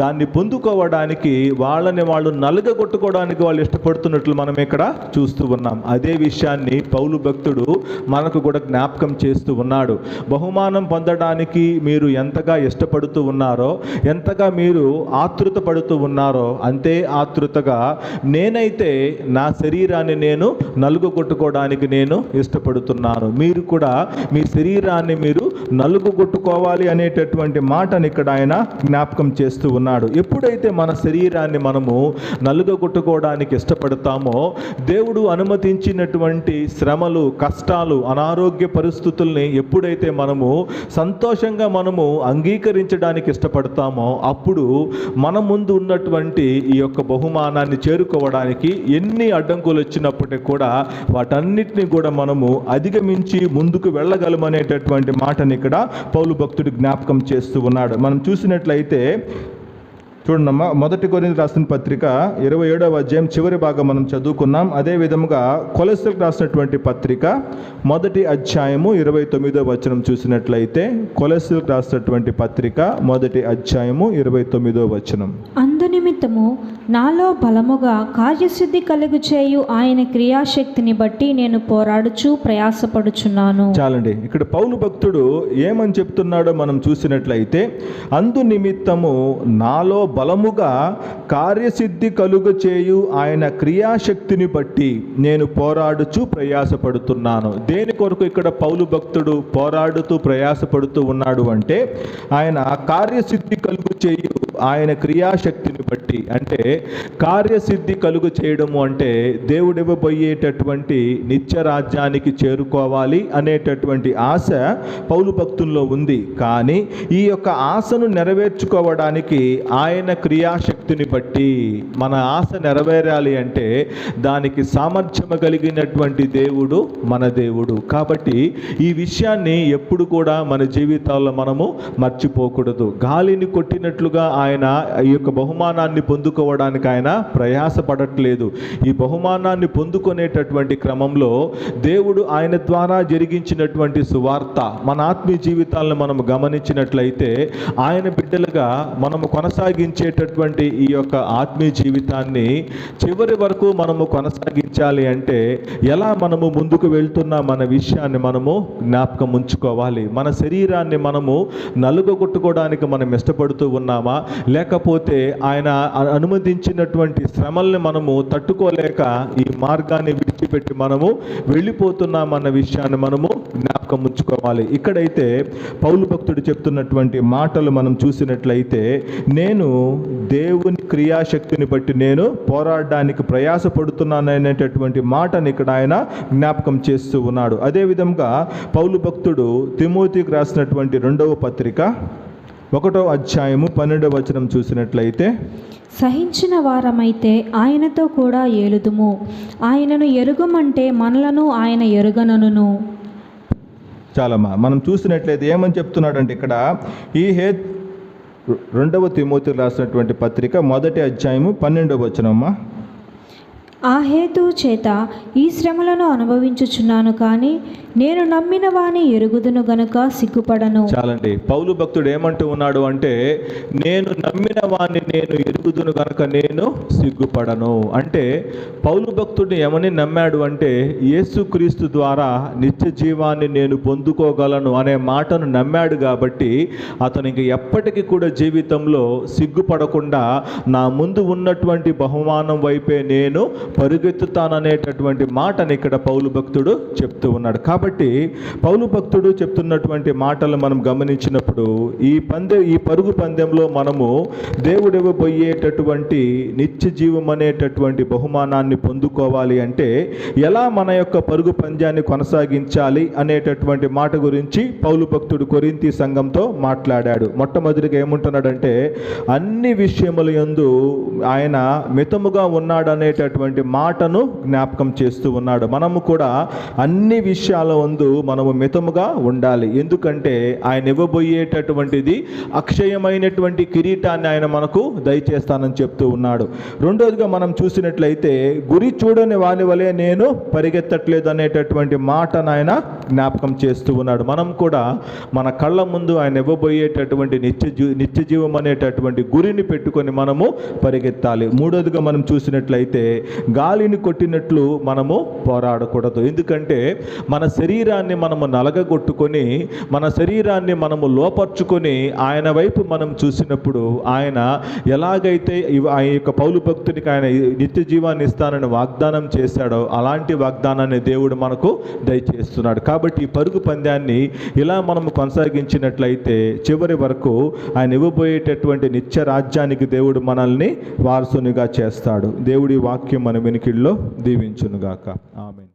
దాన్ని పొందుకోవడానికి వాళ్ళని వాళ్ళు నలుగగొట్టుకోవడానికి వాళ్ళు ఇష్టపడుతున్నట్లు మనం ఇక్కడ చూస్తూ ఉన్నాం. అదే విషయాన్ని పౌలు భక్తుడు మనకు కూడా జ్ఞాపకం చేస్తూ ఉన్నాడు. బహుమానం పొందడానికి మీరు ఎంతగా ఇష్టపడుతూ ఉన్నారో, ఎంతగా మీరు ఆతృత పడుతూ ఉన్నారో, అంతే ఆతృతగా నేనైతే నా శరీరాన్ని నేను నలుగగొట్టుకోవడానికి నేను ఇష్టపడుతున్నాను. మీరు కూడా మీ శరీరాన్ని మీరు నలుగగొట్టుకోవాలి అనేటటువంటి మాటని ఇక్కడ ఆయన జ్ఞాపకం చేస్తూ ఉన్నాడు. ఎప్పుడైతే మన శరీరాన్ని మనము నలుగగొట్టుకోవడానికి ఇష్టపడతామో, దేవుడు అనుమతించినటువంటి శ్రమలు, కష్టాలు, అనారోగ్య పరిస్థితుల్ని ఎప్పుడైతే మనము సంతోషంగా మనము అంగీకరించడానికి ఇష్టపడతామో, అప్పుడు మన ముందు ఉన్నటువంటి ఈ యొక్క బహుమానాన్ని చేరుకోవడానికి ఎన్ని అడ్డంకులు వచ్చినప్పటికీ కూడా వాటన్నిటిని కూడా మనము అధిగమించి ముందుకు వెళ్ళగలమనేటటువంటి మాటని ఇక్కడ పౌలు భక్తుడు జ్ఞాపకం చేస్తూ ఉన్నాడు. మనం చూసినట్లయితే చూడమ్మా, 1 కొరింథీయులకు రాసిన పత్రిక 27వ అధ్యాయం చివరి భాగం మనం చదువుకున్నాం. అదే విధముగా కొలస్సీలకు రాసినటువంటి పత్రిక 1వ అధ్యాయము 29వ వచనం చూసినట్లయితే, కొలస్సీలకు రాసినటువంటి పత్రిక 1వ అధ్యాయము 29వ వచనం. అందునిమిత్తము నాలో బలముగా కార్యసిద్ధి కలుగు చేయు ఆయన క్రియాశక్తిని బట్టి నేను పోరాడుచు ప్రయాసపడుచున్నాను. చాలండి, ఇక్కడ పౌలు భక్తుడు ఏమని చెప్తున్నాడో మనం చూసినట్లయితే, అందు నిమిత్తము నాలో బలముగా కార్యసిద్ధి కలుగ చేయు ఆయన క్రియాశక్తిని బట్టి నేను పోరాడుచు ప్రయాసపడుతున్నాను. దేని కొరకు ఇక్కడ పౌలు భక్తుడు పోరాడుతూ ప్రయాసపడుతూ ఉన్నాడు అంటే, ఆయన కార్యసిద్ధి కలుగు చేయు ఆయన క్రియాశక్తిని బట్టి. అంటే కార్యసిద్ధి కలుగు చేయడము అంటే దేవుడు ఇవ్వబోయేటటువంటి నిత్య రాజ్యానికి చేరుకోవాలి అనేటటువంటి ఆశ పౌలు భక్తుల్లో ఉంది. కానీ ఈ యొక్క ఆశను నెరవేర్చుకోవడానికి ఆయన క్రియాశక్తిని బట్టి, మన ఆశ నెరవేరాలి అంటే దానికి సామర్థ్యము కలిగినటువంటి దేవుడు మన దేవుడు. కాబట్టి ఈ విషయాన్ని ఎప్పుడు కూడా మన జీవితాల్లో మనము మర్చిపోకూడదు. గాలిని కొట్టినట్లుగా ఆయన ఈ యొక్క బహుమానాన్ని పొందుకోవడానికి ఆయన ప్రయాసపడట్లేదు. ఈ బహుమానాన్ని పొందుకునేటటువంటి క్రమంలో దేవుడు ఆయన ద్వారా జరిగించినటువంటి సువార్త మన ఆత్మీయ జీవితాలను మనం గమనించినట్లయితే, ఆయన బిడ్డలుగా మనము కొనసాగించేటటువంటి ఈ యొక్క ఆత్మీయ జీవితాన్ని చివరి వరకు మనము కొనసాగించాలి అంటే ఎలా మనము ముందుకు వెళ్తున్నా మన విషయాన్ని మనము జ్ఞాపకం ఉంచుకోవాలి. మన శరీరాన్ని మనము నలుగొట్టుకోవడానికి మనం ఇష్టపడుతూ ఉన్నామా, లేకపోతే ఆయన అనుమతించినటువంటి శ్రమల్ని మనము తట్టుకోలేక ఈ మార్గాన్ని విడిచిపెట్టి మనము వెళ్ళిపోతున్నామన్న విషయాన్ని మనము జ్ఞాపకం ఉంచుకోవాలి. ఇక్కడైతే పౌలు భక్తుడు చెప్తున్నటువంటి మాటలు మనం చూసినట్లయితే, నేను దేవుని క్రియాశక్తిని బట్టి నేను పోరాడడానికి ప్రయాసపడుతున్నాను అనేటటువంటి మాటని ఇక్కడ ఆయన జ్ఞాపకం చేస్తూ ఉన్నాడు. అదేవిధంగా పౌలు భక్తుడు తిమోతికి రాసినటువంటి 2వ పత్రిక 1వ అధ్యాయము 12వ వచనం చూసినట్లయితే, సహించిన వారమైతే ఆయనతో కూడా ఏలుదుము, ఆయనను ఎరుగమంటే మనలను ఆయన ఎరుగనను. చాలమ్మా, మనం చూసినట్లయితే ఏమని చెప్తున్నాడంటే ఇక్కడ ఈ 2వ తిమోతికి రాసినటువంటి పత్రిక 1వ అధ్యాయము 12వ వచనమ్మా. ఆ హేతువు చేత ఈ శ్రమలను అనుభవించుచున్నాను, కానీ నేను నమ్మిన వాని ఎరుగుదును గనుక సిగ్గుపడను. చాలండి, పౌలు భక్తుడు ఏమంటూ ఉన్నాడు అంటే, నేను నమ్మిన వాణ్ణి నేను ఎరుగుదును గనుక నేను సిగ్గుపడను. అంటే పౌలు భక్తుడిని ఏమని నమ్మాడు అంటే, యేసుక్రీస్తు ద్వారా నిత్య జీవాన్ని నేను పొందుకోగలను అనే మాటను నమ్మాడు. కాబట్టి అతనికి ఎప్పటికీ కూడా జీవితంలో సిగ్గుపడకుండా నా ముందు ఉన్నటువంటి బహుమానం వైపే నేను పరుగెత్తుతాననేటటువంటి మాటని ఇక్కడ పౌలు భక్తుడు చెప్తూ ఉన్నాడు. కాబట్టి పౌలు భక్తుడు చెప్తున్నటువంటి మాటలు మనం గమనించినప్పుడు ఈ పరుగు పందెంలో మనము దేవుడు ఇవ్వబోయేటటువంటి నిత్య జీవం అనేటటువంటి బహుమానాన్ని పొందుకోవాలి అంటే ఎలా మన యొక్క పరుగు పంద్యాన్ని కొనసాగించాలి అనేటటువంటి మాట గురించి పౌలు భక్తుడు కొరింథీ సంఘంతో మాట్లాడాడు. మొట్టమొదటిగా ఏమంటున్నాడంటే, అన్ని విషయముల యందు ఆయన మితముగా ఉన్నాడనేటటువంటి అనేటటువంటి మాటను జ్ఞాపకం చేస్తూ ఉన్నాడు. మనము కూడా అన్ని విషయాల యందు మనము మితముగా ఉండాలి. ఎందుకంటే ఆయన ఇవ్వబోయేటటువంటిది అక్షయమైనటువంటి కిరీటాన్ని ఆయన మనకు దయచేస్తానని చెప్తూ ఉన్నాడు. రెండోదిగా మనం చూసినట్లయితే గురి చూడని వాని వలె నేను పరిగెత్తట్లేదు అనేటటువంటి మాటను ఆయన జ్ఞాపకం చేస్తూ ఉన్నాడు. మనం కూడా మన కళ్ళ ముందు ఆయన ఇవ్వబోయేటటువంటి నిత్య జీవం అనేటటువంటి గురిని పెట్టుకొని మనము పరిగెత్తాలి. మూడోదిగా మనం చూసినట్లయితే గాలిని కొట్టినట్లు మనము పోరాడకూడదు. ఎందుకంటే మన శరీరాన్ని మనము నలగగొట్టుకొని మన శరీరాన్ని మనము లోపర్చుకొని ఆయన వైపు మనం చూసినప్పుడు ఆయన ఎలాగైతే ఆ యొక్క పౌలు భక్తునికి ఆయన నిత్య జీవాన్ని ఇస్తానని వాగ్దానం చేశాడో అలాంటి వాగ్దానాన్ని దేవుడు మనకు దయచేస్తున్నాడు. కాబట్టి ఈ పరుగు పందాన్ని ఇలా మనము కొనసాగించినట్లయితే చివరి వరకు ఆయన ఇవ్వబోయేటటువంటి నిత్య రాజ్యానికి దేవుడు మనల్ని వారసునిగా చేస్తాడు. దేవుడి వాక్యం మన వెనుకల్లో దీవించునుగాక. ఆమేన్.